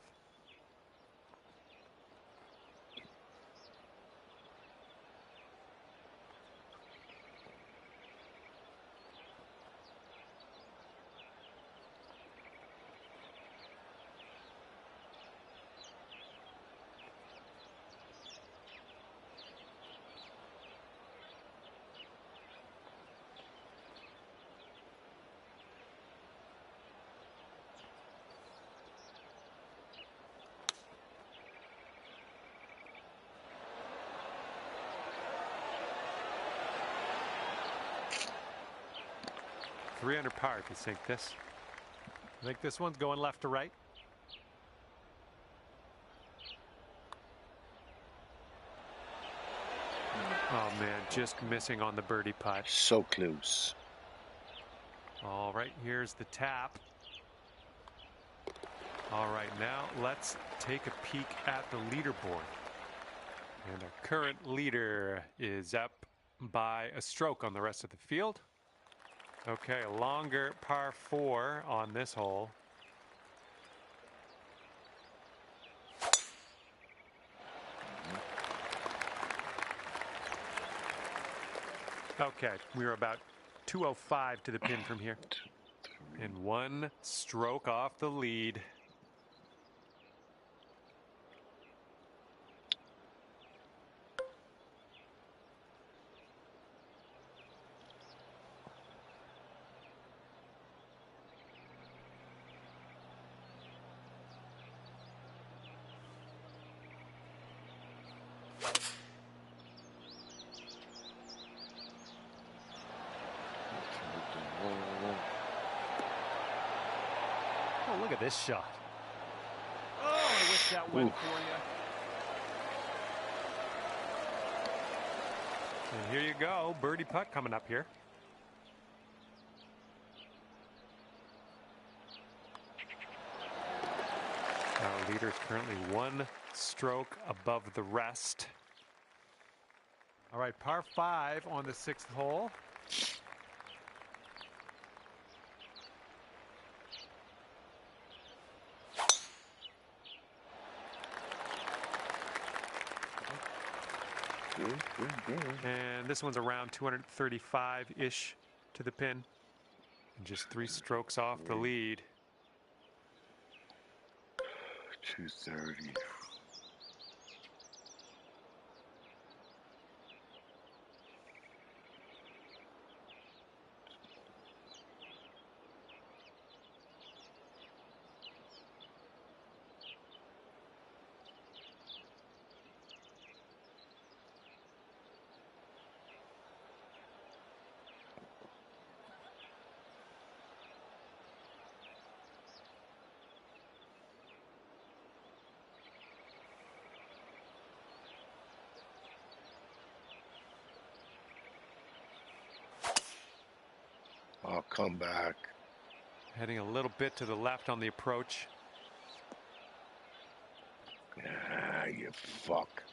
Three under par to sink this. I think this one's going left to right. Oh man, just missing on the birdie putt. So close. All right, here's the tap. All right, now let's take a peek at the leaderboard. And our current leader is up by a stroke on the rest of the field. Okay, a longer par 4 on this hole. Okay, we're about 205 to the pin from here. And 1 stroke off the lead. Oh, look at this shot. Oh, I wish that went for you. And here you go, birdie putt coming up here. Our leader is currently 1 stroke above the rest. All right, par 5 on the 6th hole. And this one's around 235-ish to the pin. And just 3 strokes off the lead. 230. I'll come back. Heading a little bit to the left on the approach. Ah, you fuck.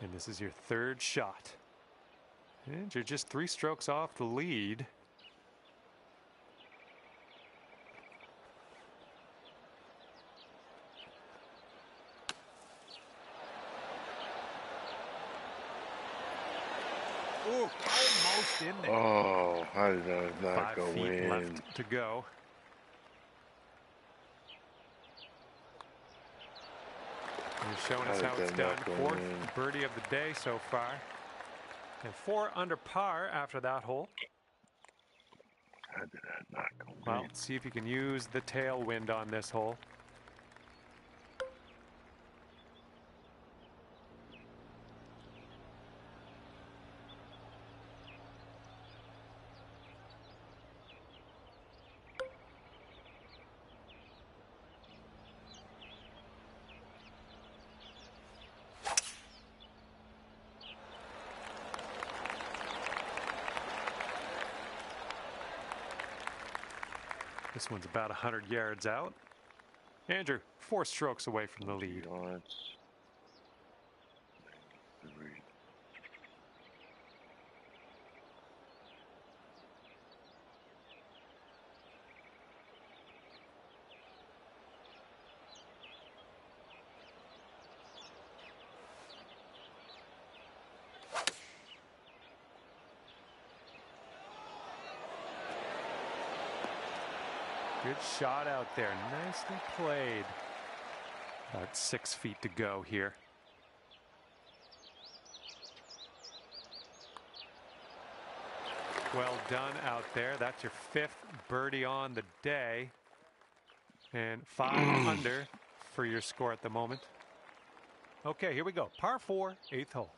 And this is your 3rd shot. And you're just 3 strokes off the lead. Ooh, almost in there. Oh, how did that not 5 go feet in? left to go. He's showing us how it's done. 4th birdie of the day so far. And 4 under par after that hole. How did that not go Well, in? see if you can use the tailwind on this hole. This one's about 100 yards out. Andrew, 4 strokes away from the lead. Yards. 93. Good shot out there. Nicely played. About 6 feet to go here. Well done out there. That's your 5th birdie on the day. And 5 under for your score at the moment. Okay, here we go. Par 4, 8th hole.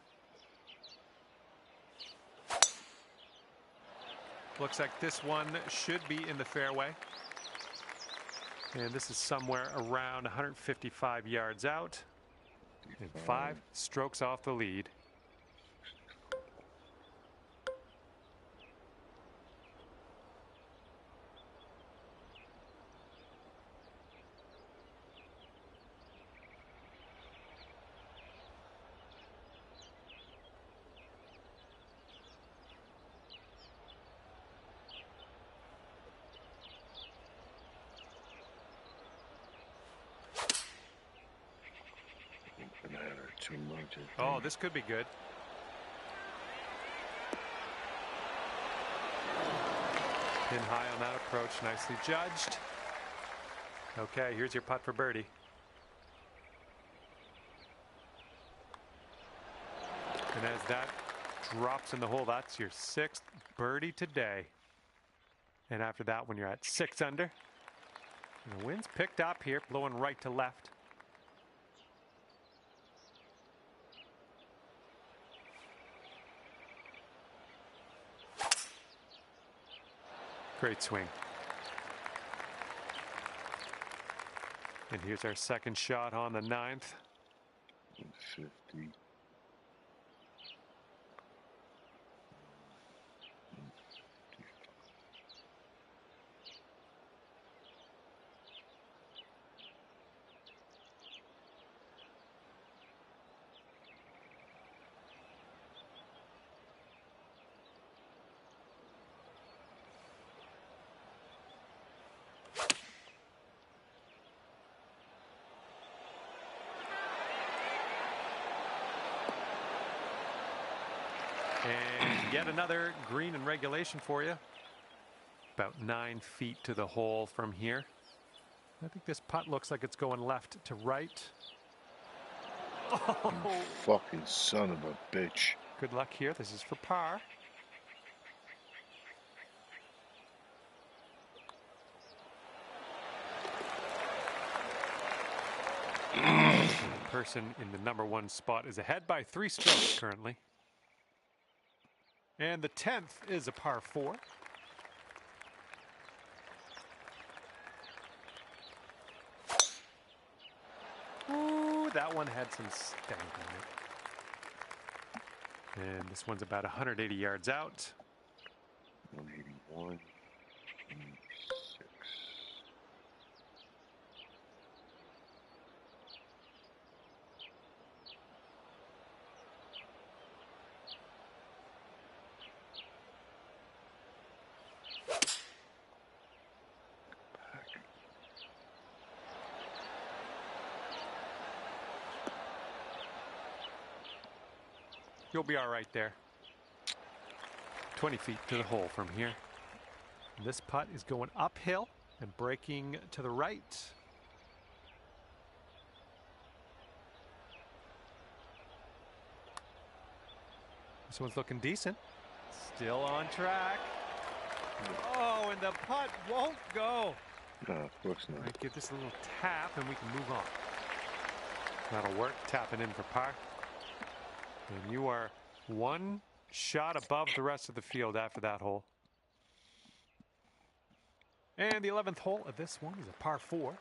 Looks like this one should be in the fairway. And this is somewhere around 155 yards out. And 5 strokes off the lead. Too much. Oh, this could be good. Pin high on that approach, nicely judged. Okay, here's your putt for birdie. And as that drops in the hole, that's your 6th birdie today. And after that one, you're at 6 under. And the wind's picked up here, blowing right to left. Great swing. And here's our second shot on the 9th. 50. And yet another green in regulation for you. About 9 feet to the hole from here. I think this putt looks like it's going left to right. Oh, You fucking son of a bitch. good luck here. This is for par. The person in the #1 spot is ahead by 3 strokes currently. And the 10th is a par 4. Ooh, that one had some stank on it. And this one's about 180 yards out. 181. 86. You'll be all right there. 20 feet to the hole from here. And this putt is going uphill and breaking to the right. This one's looking decent. Still on track. Oh, and the putt won't go. No, of course not. Right, give this a little tap and we can move on. That'll work. Tapping in for par. And you are one shot above the rest of the field after that hole. And the 11th hole of this one is a par 4.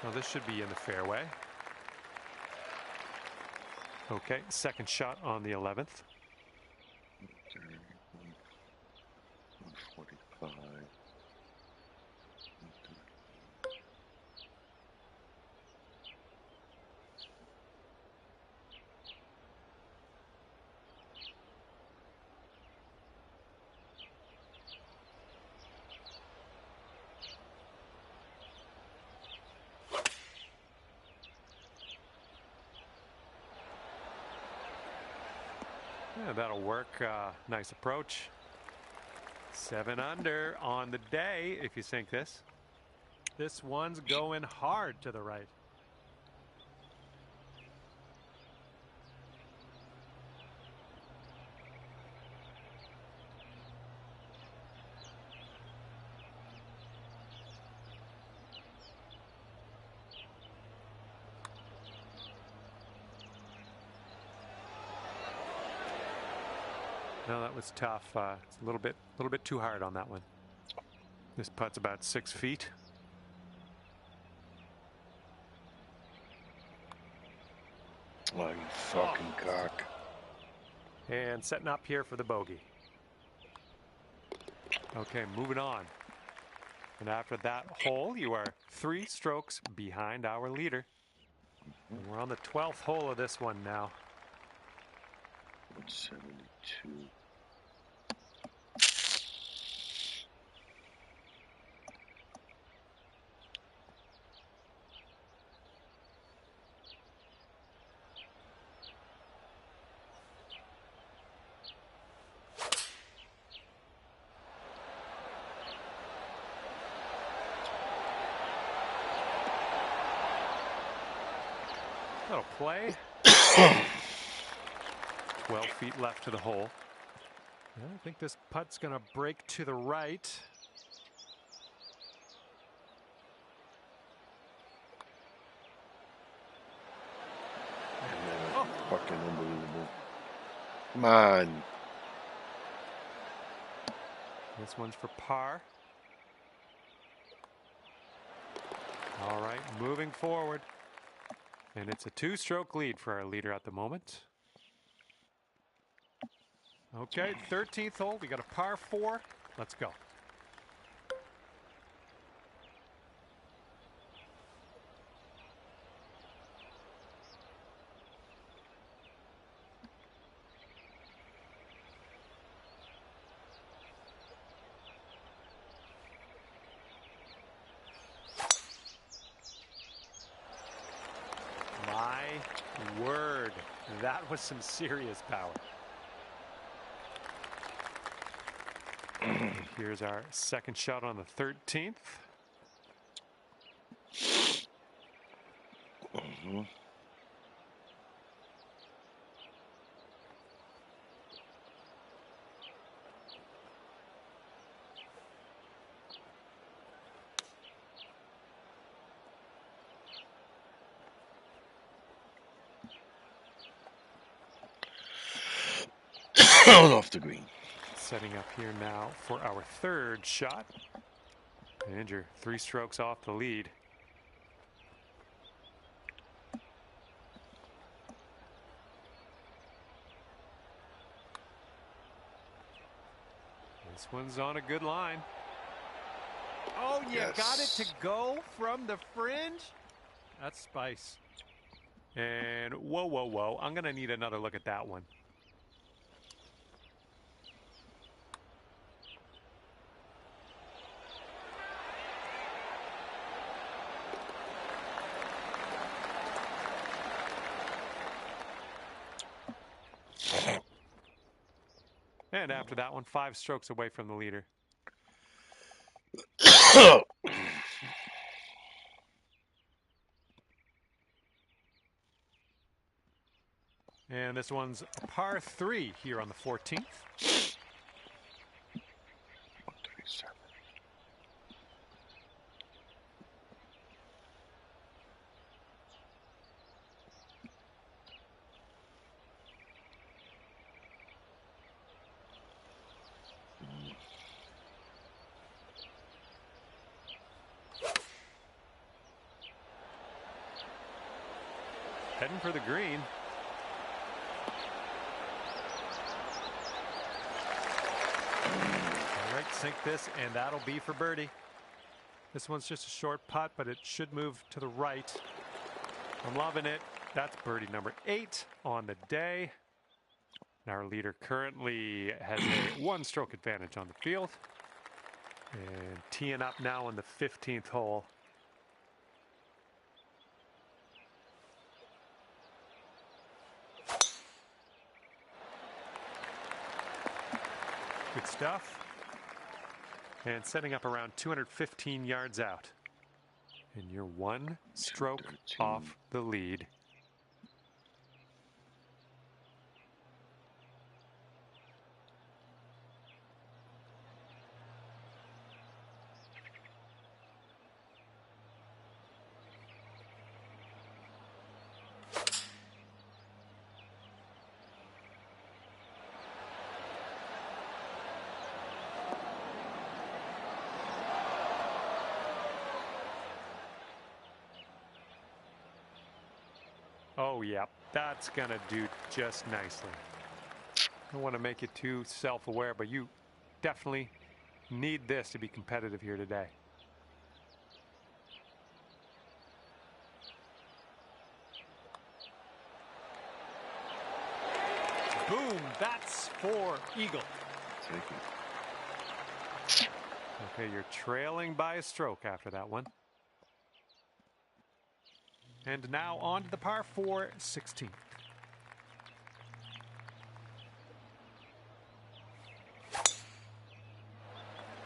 Well, this should be in the fairway. Okay, second shot on the 11th. 145. Yeah, that'll work. Nice approach. 7 under on the day if you sink this. This one's going hard to the right. No, that was tough. It's a little bit too hard on that one. This putt's about 6 feet. Oh, you fucking cock. And setting up here for the bogey. Okay, moving on. And after that hole, you are 3 strokes behind our leader. And we're on the 12th hole of this one now. 172. That'll play. 12 feet left to the hole. I think this putt's going to break to the right. Oh. Fucking unbelievable. Come on. This one's for par. All right, moving forward. And it's a 2-stroke lead for our leader at the moment. Okay, 13th hole. We got a par 4. Let's go. My word, that was some serious power. Here's our second shot on the 13th. Off the green. Setting up here now for our third shot. And you're 3 strokes off the lead. This one's on a good line. Oh, you got it to go from the fringe? That's spice. And whoa, whoa, whoa. I'm going to need another look at that one. And after that one, 5 strokes away from the leader. And this one's a par 3 here on the 14th. 137. Heading for the green. All right, sink this, and that'll be for birdie. This one's just a short putt, but it should move to the right. I'm loving it. That's birdie number 8 on the day. And our leader currently has a 1-stroke advantage on the field. And teeing up now on the 15th hole. Good stuff. And setting up around 215 yards out. And you're 1 stroke off the lead. Oh, yeah, that's going to do just nicely. I don't want to make you too self-aware, but you definitely need this to be competitive here today. Boom, that's for eagle. Take it. Okay, you're trailing by a stroke after that one. And now on to the par 4 16th.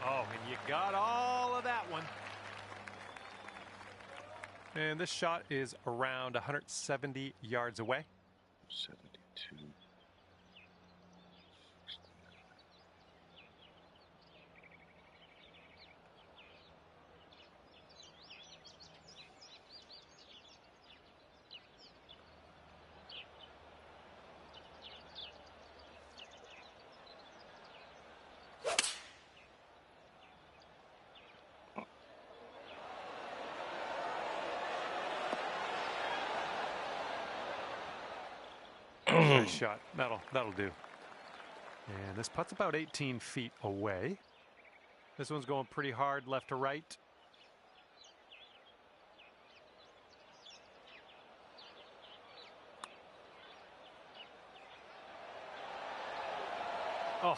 Oh, and you got all of that one. And this shot is around 170 yards away. 72. Nice shot. That'll do. And this putt's about 18 feet away. This one's going pretty hard left to right. Oh.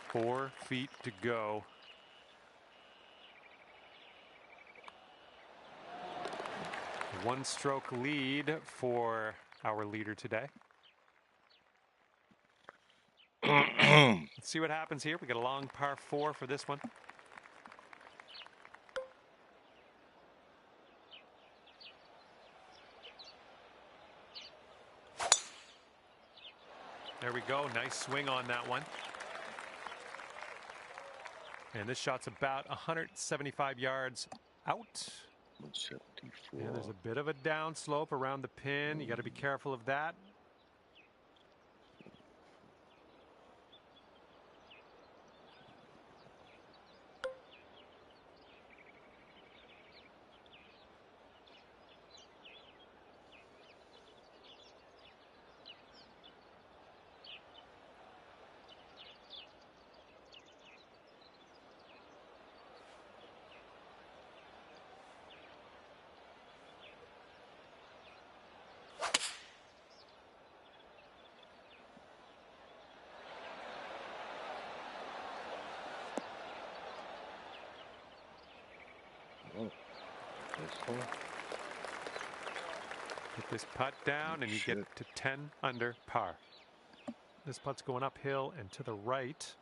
4 feet to go. One-stroke lead for our leader today. Let's see what happens here. We got a long par 4 for this one. There we go. Nice swing on that one. And this shot's about 175 yards out. 174. And there's a bit of a down slope around the pin. You got to be careful of that. Get this putt down and you get to 10 under par. This putt's going uphill and to the right.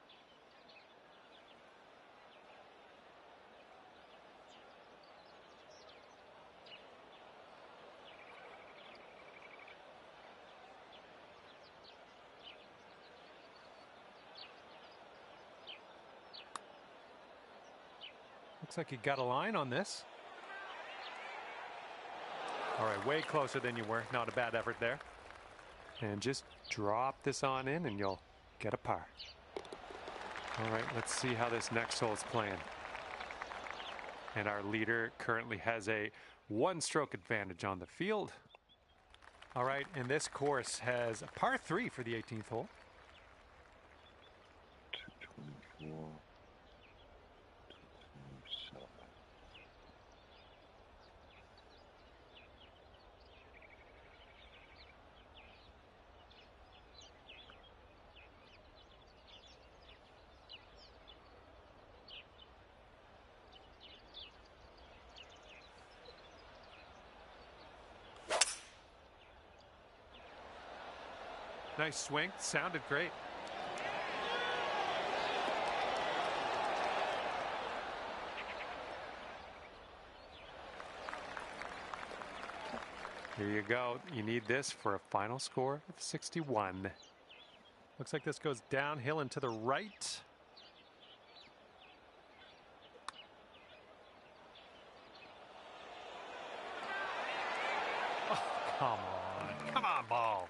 Looks like you got a line on this. All right, way closer than you were. Not a bad effort there. And just drop this on in and you'll get a par. All right, let's see how this next hole is playing. And our leader currently has a 1-stroke advantage on the field. All right, and this course has a par 3 for the 18th hole. 224. Nice swing, sounded great. Here you go. You need this for a final score of 61. Looks like this goes downhill and to the right. Oh, come on. Come on, ball.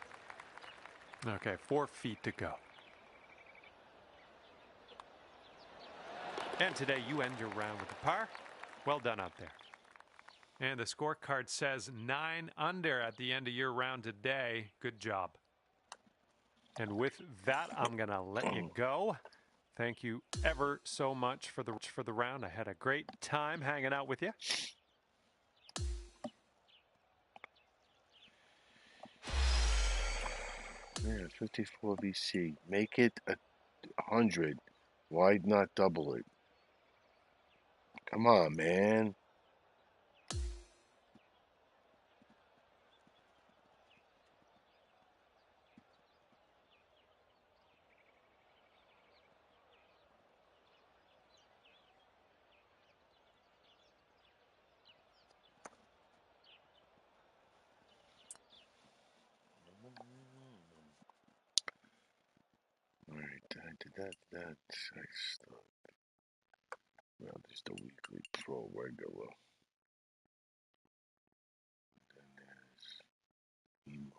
Okay, 4 feet to go. And today you end your round with a par. Well done out there. And the scorecard says 9 under at the end of your round today. Good job. And with that, I'm going to let you go. Thank you ever so much for the round. I had a great time hanging out with you. Yeah, 54 VC. Make it 100. Why not double it? Come on, man. Alright, I did that. I start. Well, just a weekly pro regular. Then there's Himos.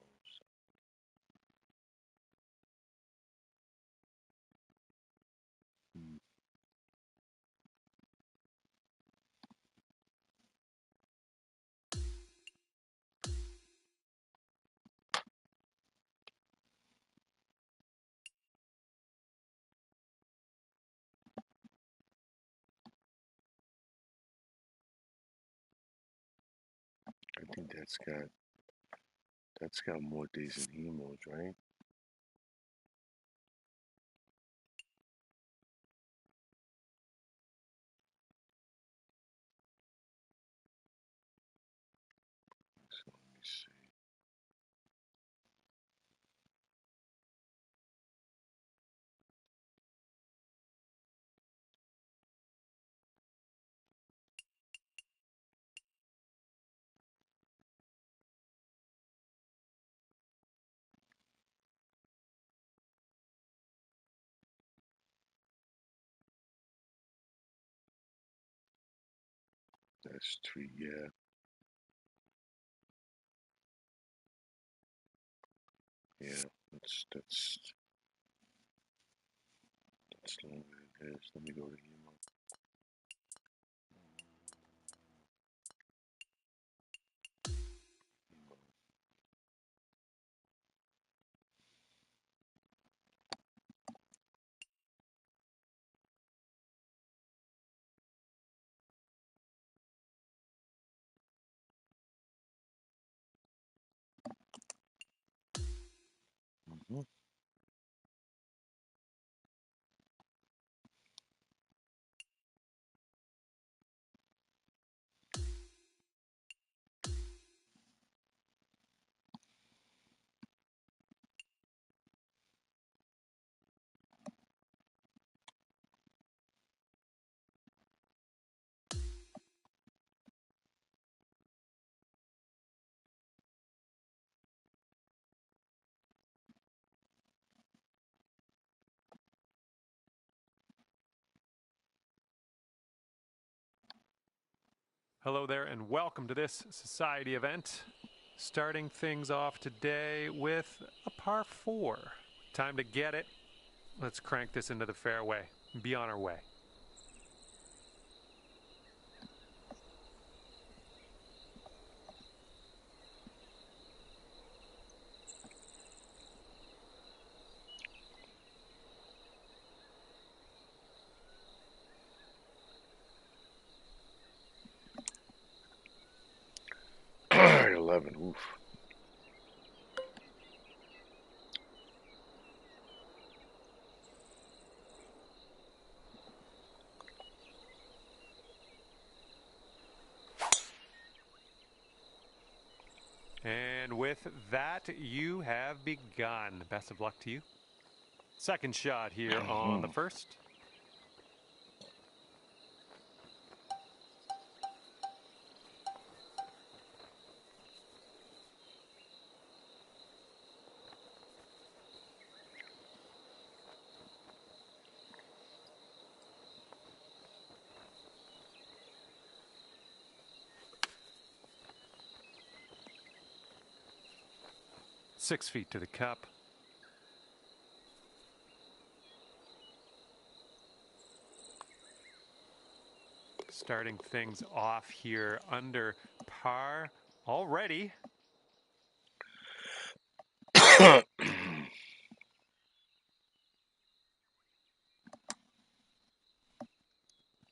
I think that's got more days than Himos, right? So let me see. That's 3, yeah. Yeah, that's longer than this. Let me go to Himo. Mm-hmm. Hello there and welcome to this society event. Starting things off today with a par 4. Time to get it. Let's crank this into the fairway and be on our way. All right, 11. Oof. And with that, you have begun. Best of luck to you. Second shot here on the first. Six feet to the cup. Starting things off here under par already.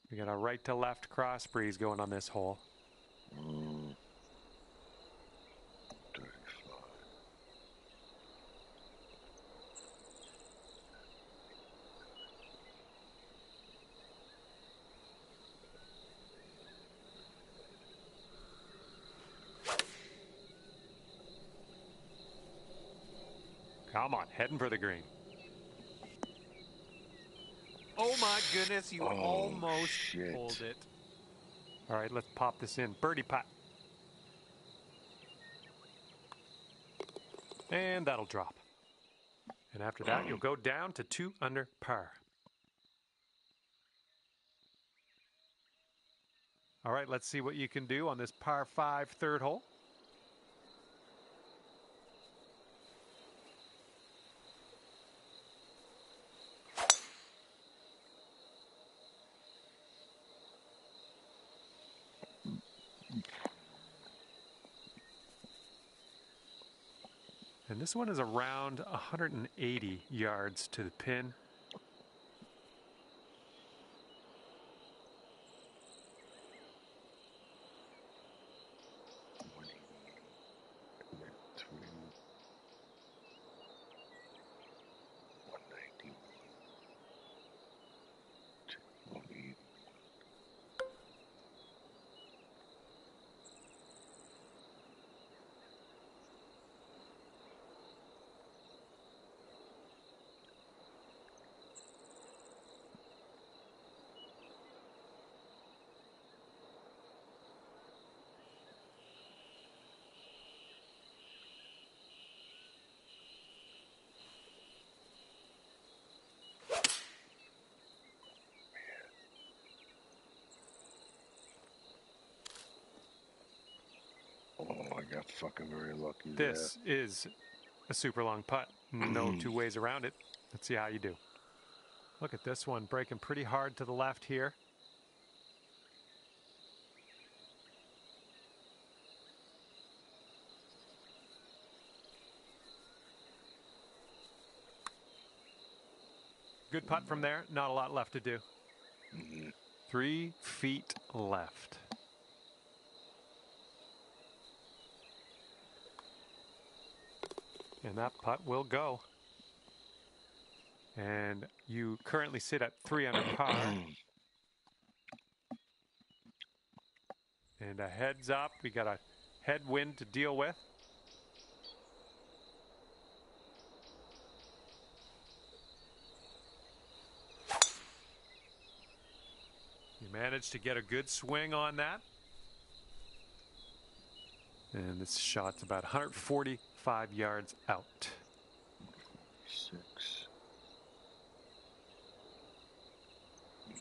We got a right to left cross breeze going on this hole. 35. Come on, heading for the green. Oh my goodness, you almost shit. pulled it. All right, let's pop this in. Birdie putt. And that'll drop. And after that, you'll go down to 2 under par. All right, let's see what you can do on this par 5 third hole. And this one is around 180 yards to the pin. Oh, I got fucking very lucky This is a super long putt. No two ways around it. Let's see how you do. Look at this one breaking pretty hard to the left here. Good putt from there. Not a lot left to do. 3 feet left. And that putt will go. And you currently sit at 3 under par. And a heads up. We got a headwind to deal with. You managed to get a good swing on that. And this shot's about 145 yards out. 6. 8.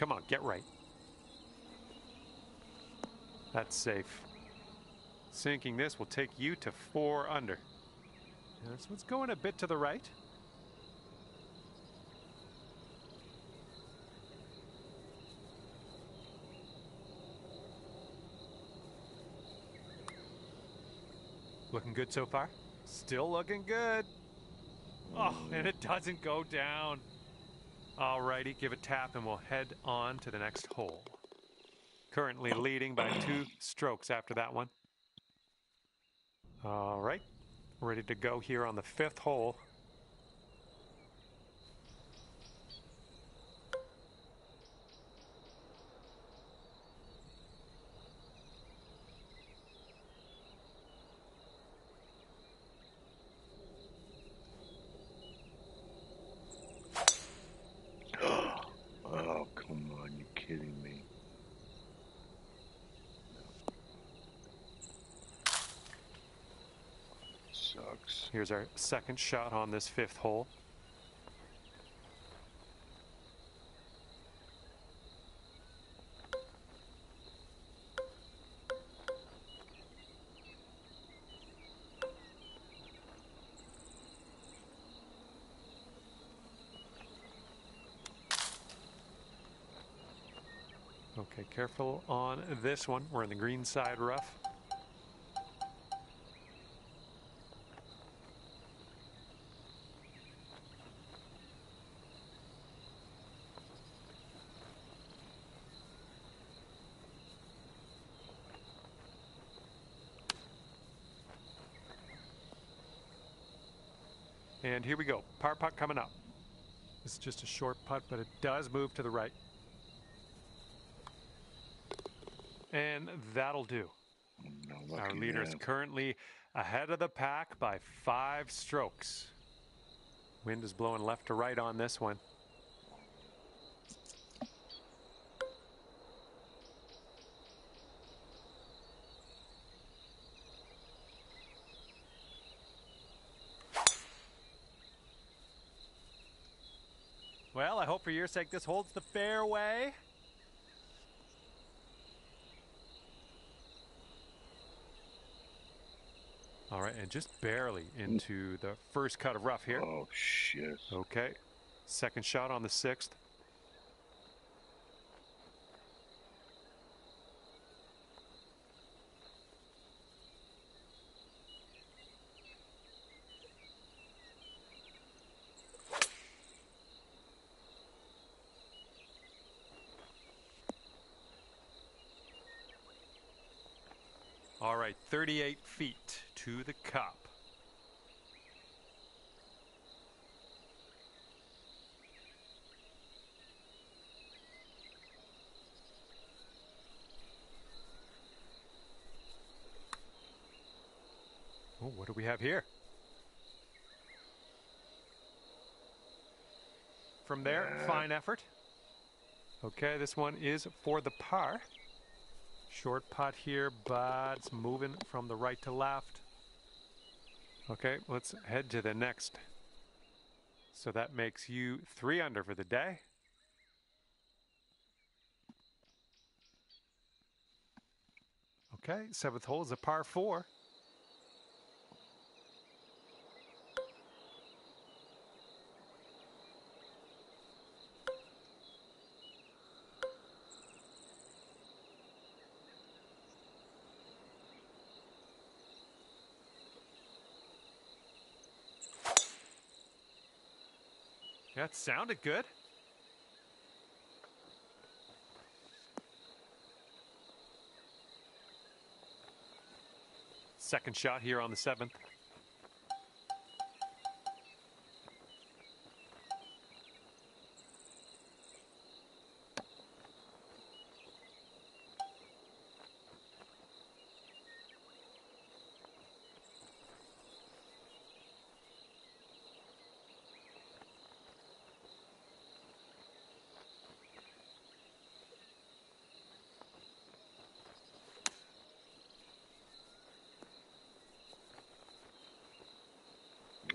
Come on, get right. That's safe. Sinking this will take you to 4 under. This one's going a bit to the right. Looking good so far? Still looking good. Oh, and it doesn't go down. Alrighty, give a tap and we'll head on to the next hole. Currently leading by 2 strokes after that one. All right, ready to go here on the 5th hole. Oh, come on, you kidding me? Sucks. Here's our second shot on this 5th hole. Okay, careful on this one. We're in the green side rough. And here we go. Par putt coming up. This is just a short putt, but it does move to the right. And that'll do. No, Our leader is currently ahead of the pack by 5 strokes. Wind is blowing left to right on this one. Well, I hope for your sake this holds the fairway. All right, and just barely into the first cut of rough here. Oh, shit. Okay, second shot on the 6th. All right, 38 feet to the cup. Oh, what do we have here? From there, fine effort. Okay, this one is for the par. Short putt here, but it's moving from the right to left. Okay, let's head to the next. So that makes you 3 under for the day. Okay, 7th hole is a par 4. Yeah, it sounded good. Second shot here on the 7th.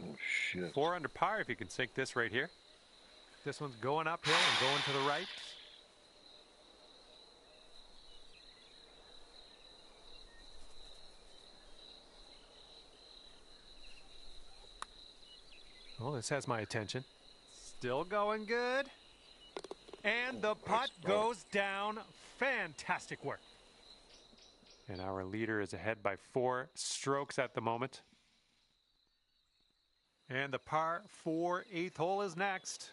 Oh, shit. 4 under par if you can sink this right here. This one's going uphill and going to the right. Oh, this has my attention. Still going good. And the putt goes down. Fantastic work. And our leader is ahead by 4 strokes at the moment. And the par 4 8th hole is next.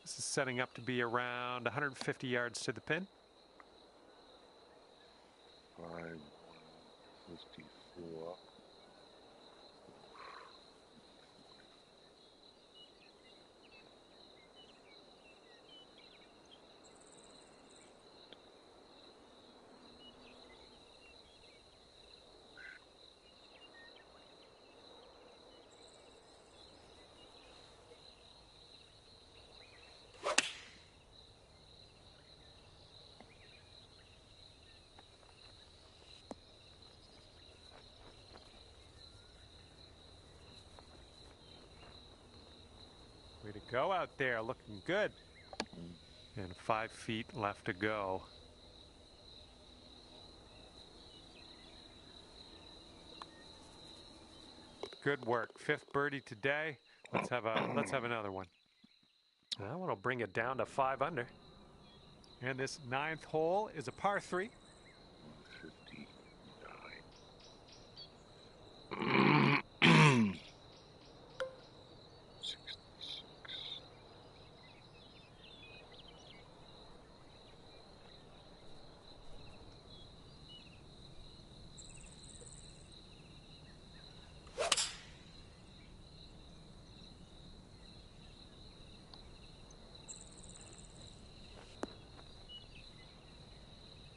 This is setting up to be around 150 yards to the pin. 554. Way to go out there, looking good. And 5 feet left to go. Good work. 5th birdie today. Let's have another one. That one will bring it down to 5 under. And this 9th hole is a par 3. 59. 66.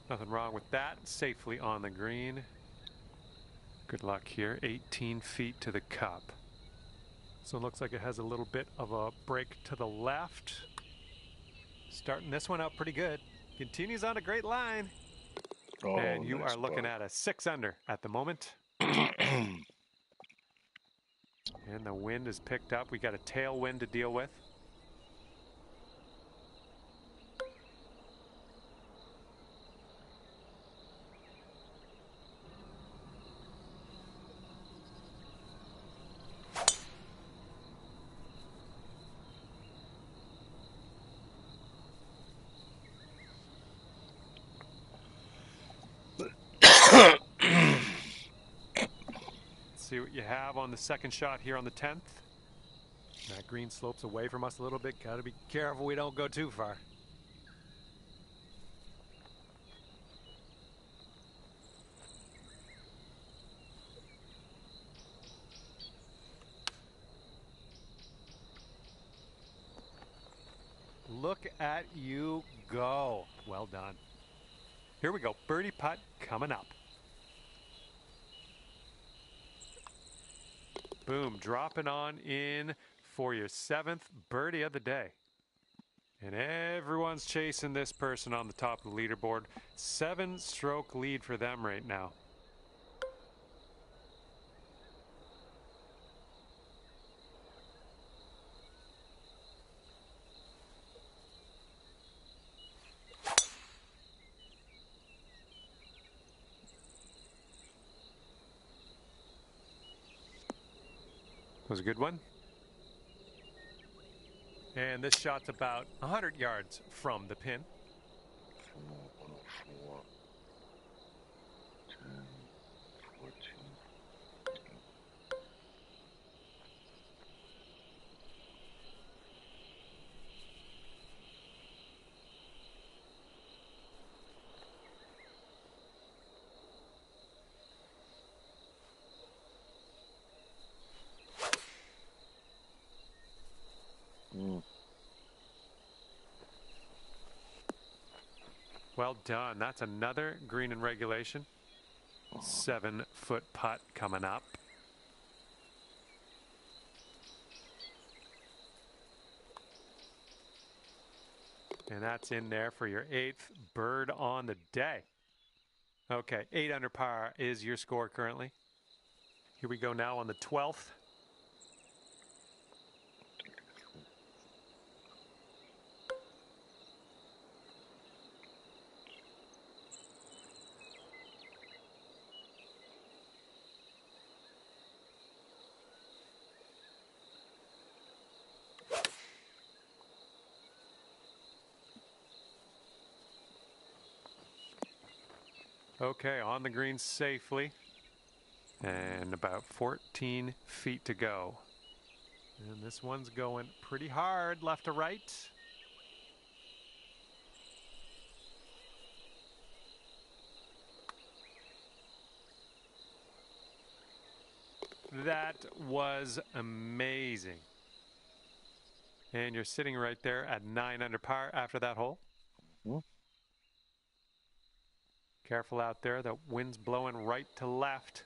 Nothing wrong with that. Safely on the green. Good luck here. 18 feet to the cup. So it looks like it has a little bit of a break to the left. Starting this one out pretty good. Continues on a great line. Oh, and you nice are looking putt. at a 6 under at the moment. And the wind is picked up. We got a tailwind to deal with. See what you have on the second shot here on the 10th. That green slopes away from us a little bit. Got to be careful we don't go too far. Look at you go. Well done. Here we go. Birdie putt coming up. Boom, dropping on in for your 7th birdie of the day. And everyone's chasing this person on the top of the leaderboard. 7-stroke lead for them right now. Was a good one. And this shot's about 100 yards from the pin. 104. 10, 14. Well done. That's another green in regulation. 7-foot putt coming up. And that's in there for your 8th bird on the day. Okay, 8 under par is your score currently. Here we go now on the 12th. Okay, on the green safely. And about 14 feet to go. And this one's going pretty hard left to right. That was amazing. And you're sitting right there at 9 under par after that hole. Careful out there, the wind's blowing right to left.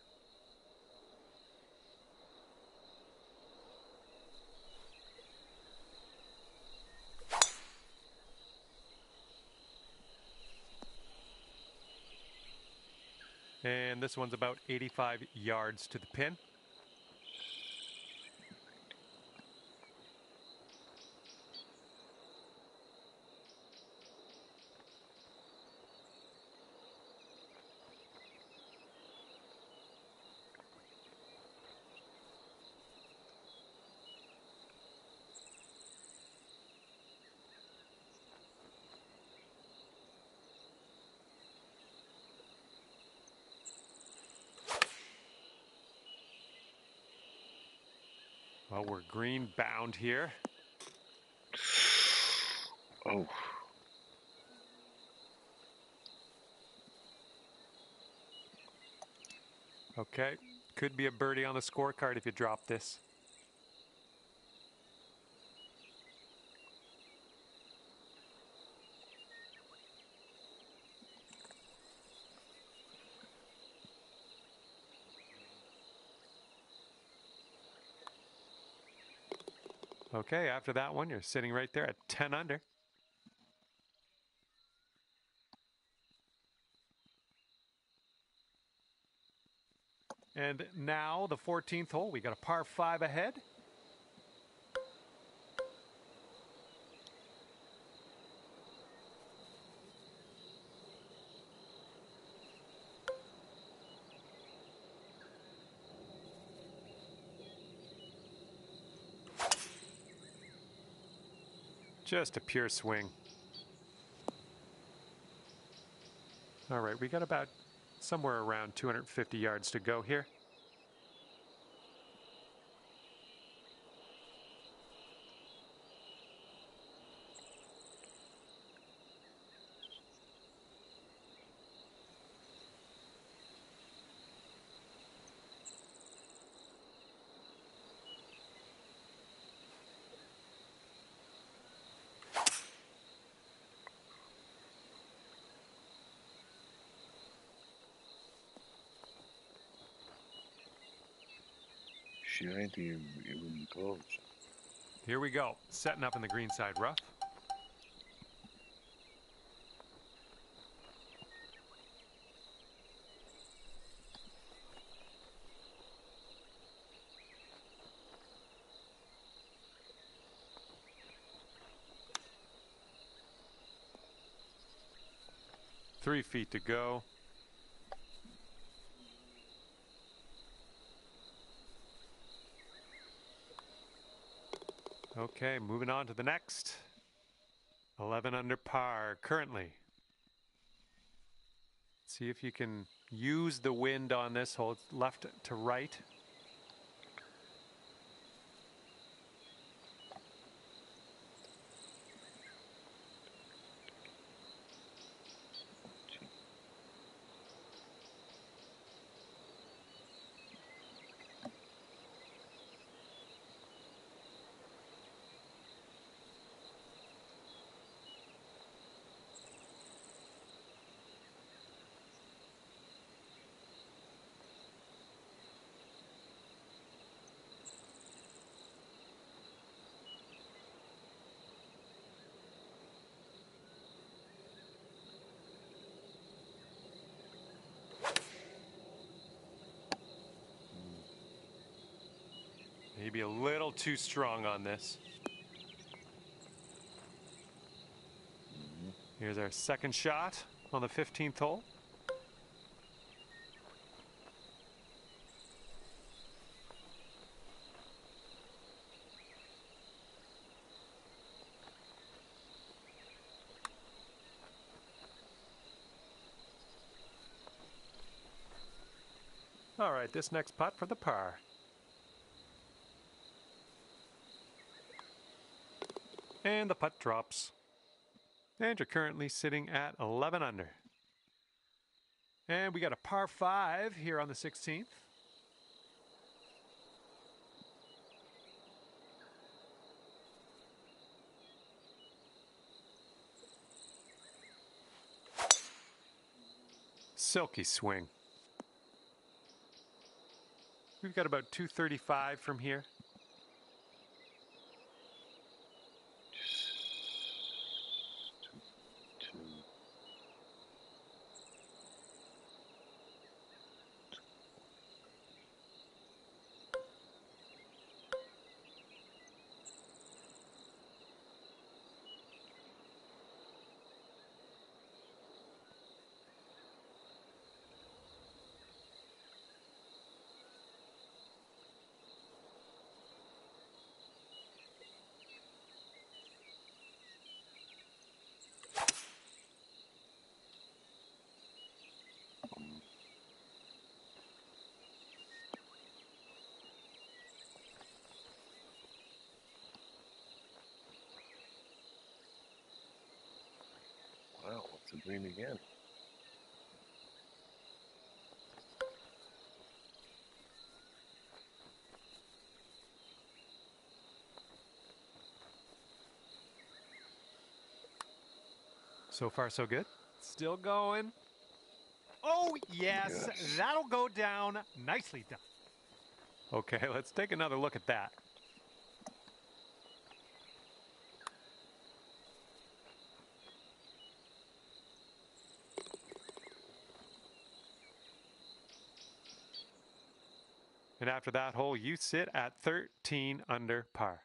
And this one's about 85 yards to the pin. Well, we're green bound here. Oh. Okay, could be a birdie on the scorecard if you drop this. Okay, after that one, you're sitting right there at 10 under. And now the 14th hole, we got a par 5 ahead. Just a pure swing. All right, we got about somewhere around 250 yards to go here. Shit, I ain't even close. Here we go, setting up in the green side rough. Three feet to go. Okay, moving on to the next. 11 under par currently. See if you can use the wind on this hole. It's left to right. Maybe a little too strong on this. Here's our second shot on the 15th hole. All right, this next putt for the par. And the putt drops. And you're currently sitting at 11 under. And we got a par 5 here on the 16th. Silky swing. We've got about 235 from here. Wow, what's the green again? So far, so good. Still going. Oh, yes. That'll go down. Nicely done. Okay, let's take another look at that. And after that hole, you sit at 13 under par.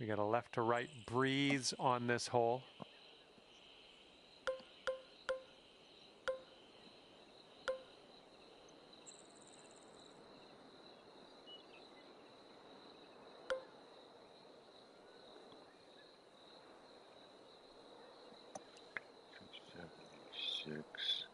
We got a left to right breeze on this hole. Six.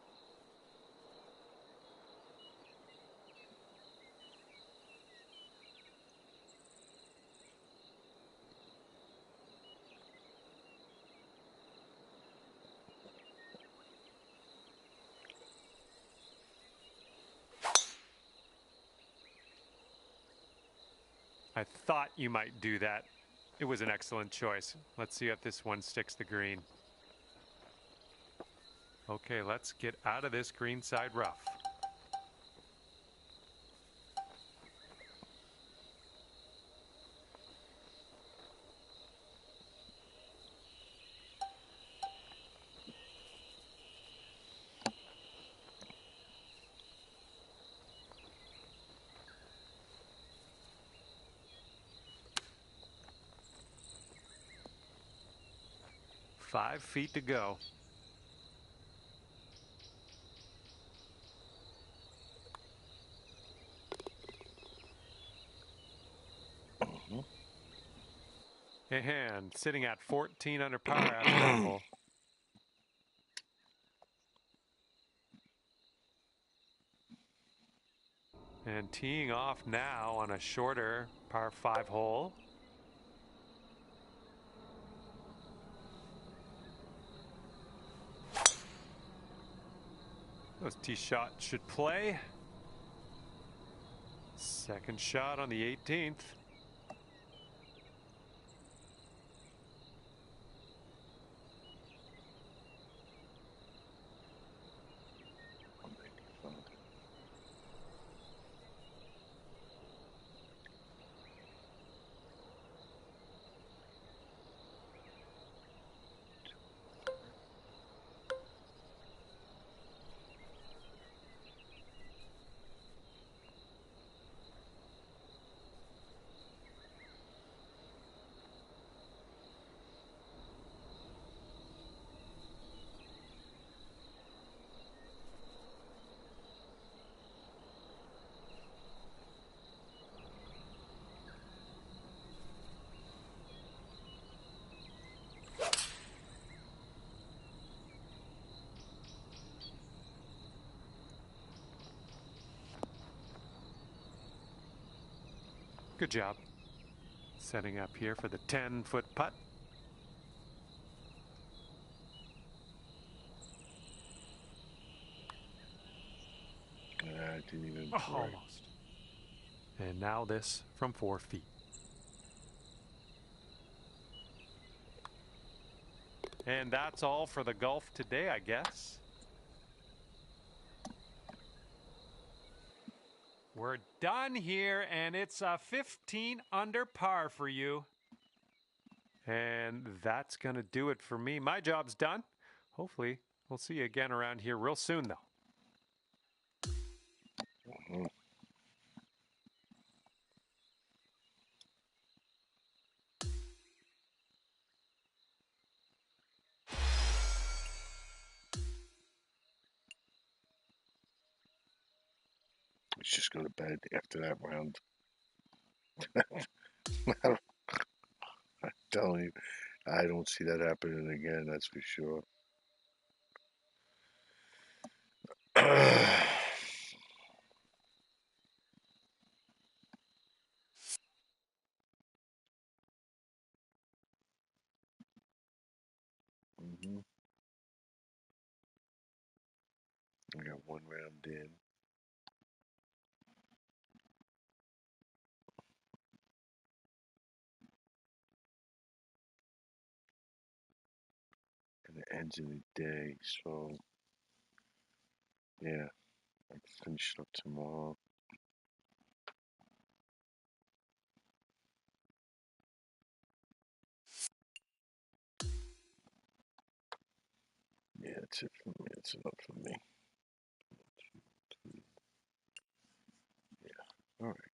I thought you might do that. It was an excellent choice. Let's see if this one sticks the green. Okay, let's get out of this greenside rough. Five feet to go. And sitting at 14 under par after that hole. And teeing off now on a shorter par 5 hole. Those tee shots should play. Second shot on the 18th. Good job. Setting up here for the 10-foot putt. I didn't even Oh, almost. And now this from 4 feet. And that's all for the golf today, I guess. We're done here, and it's a 15 under par for you. And that's going to do it for me. My job's done. Hopefully, we'll see you again around here real soon, though. Let's just go to bed after that round. I'm telling you, I don't see that happening again, that's for sure. I got one round in. And it ends in a day, so yeah, I can finish it up tomorrow. Yeah, that's it for me. That's enough for me. Yeah, all right.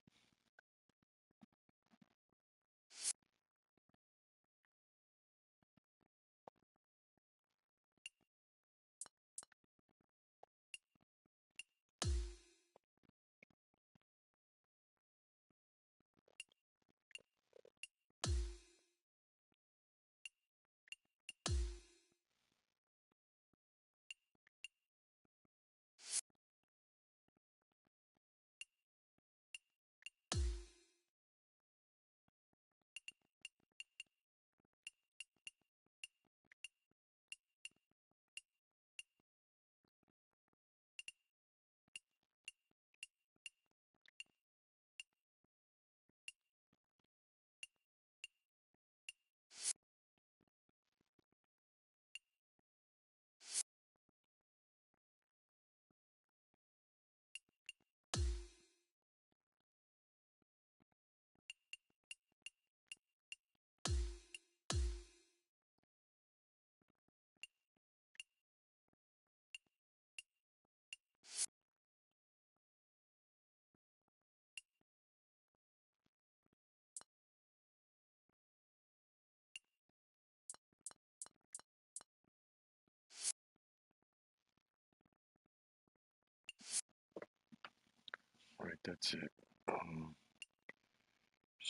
All right, that's it. So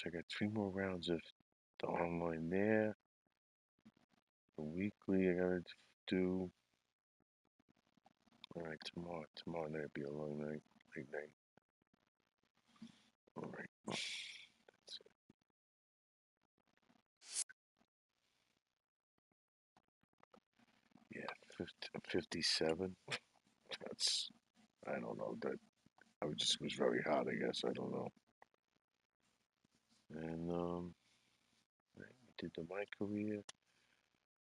I got 3 more rounds of the online there. The weekly I gotta do. All right, tomorrow night will be a long night, late night. All right, that's it. Yeah, 57. That's, I don't know, that I was very hot, I guess, I don't know. And we did the My Career.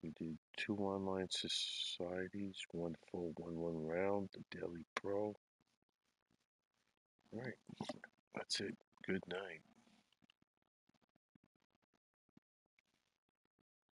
We did 2 online societies, 1 full 1 round, the Daily Pro. All right, that's it. Good night.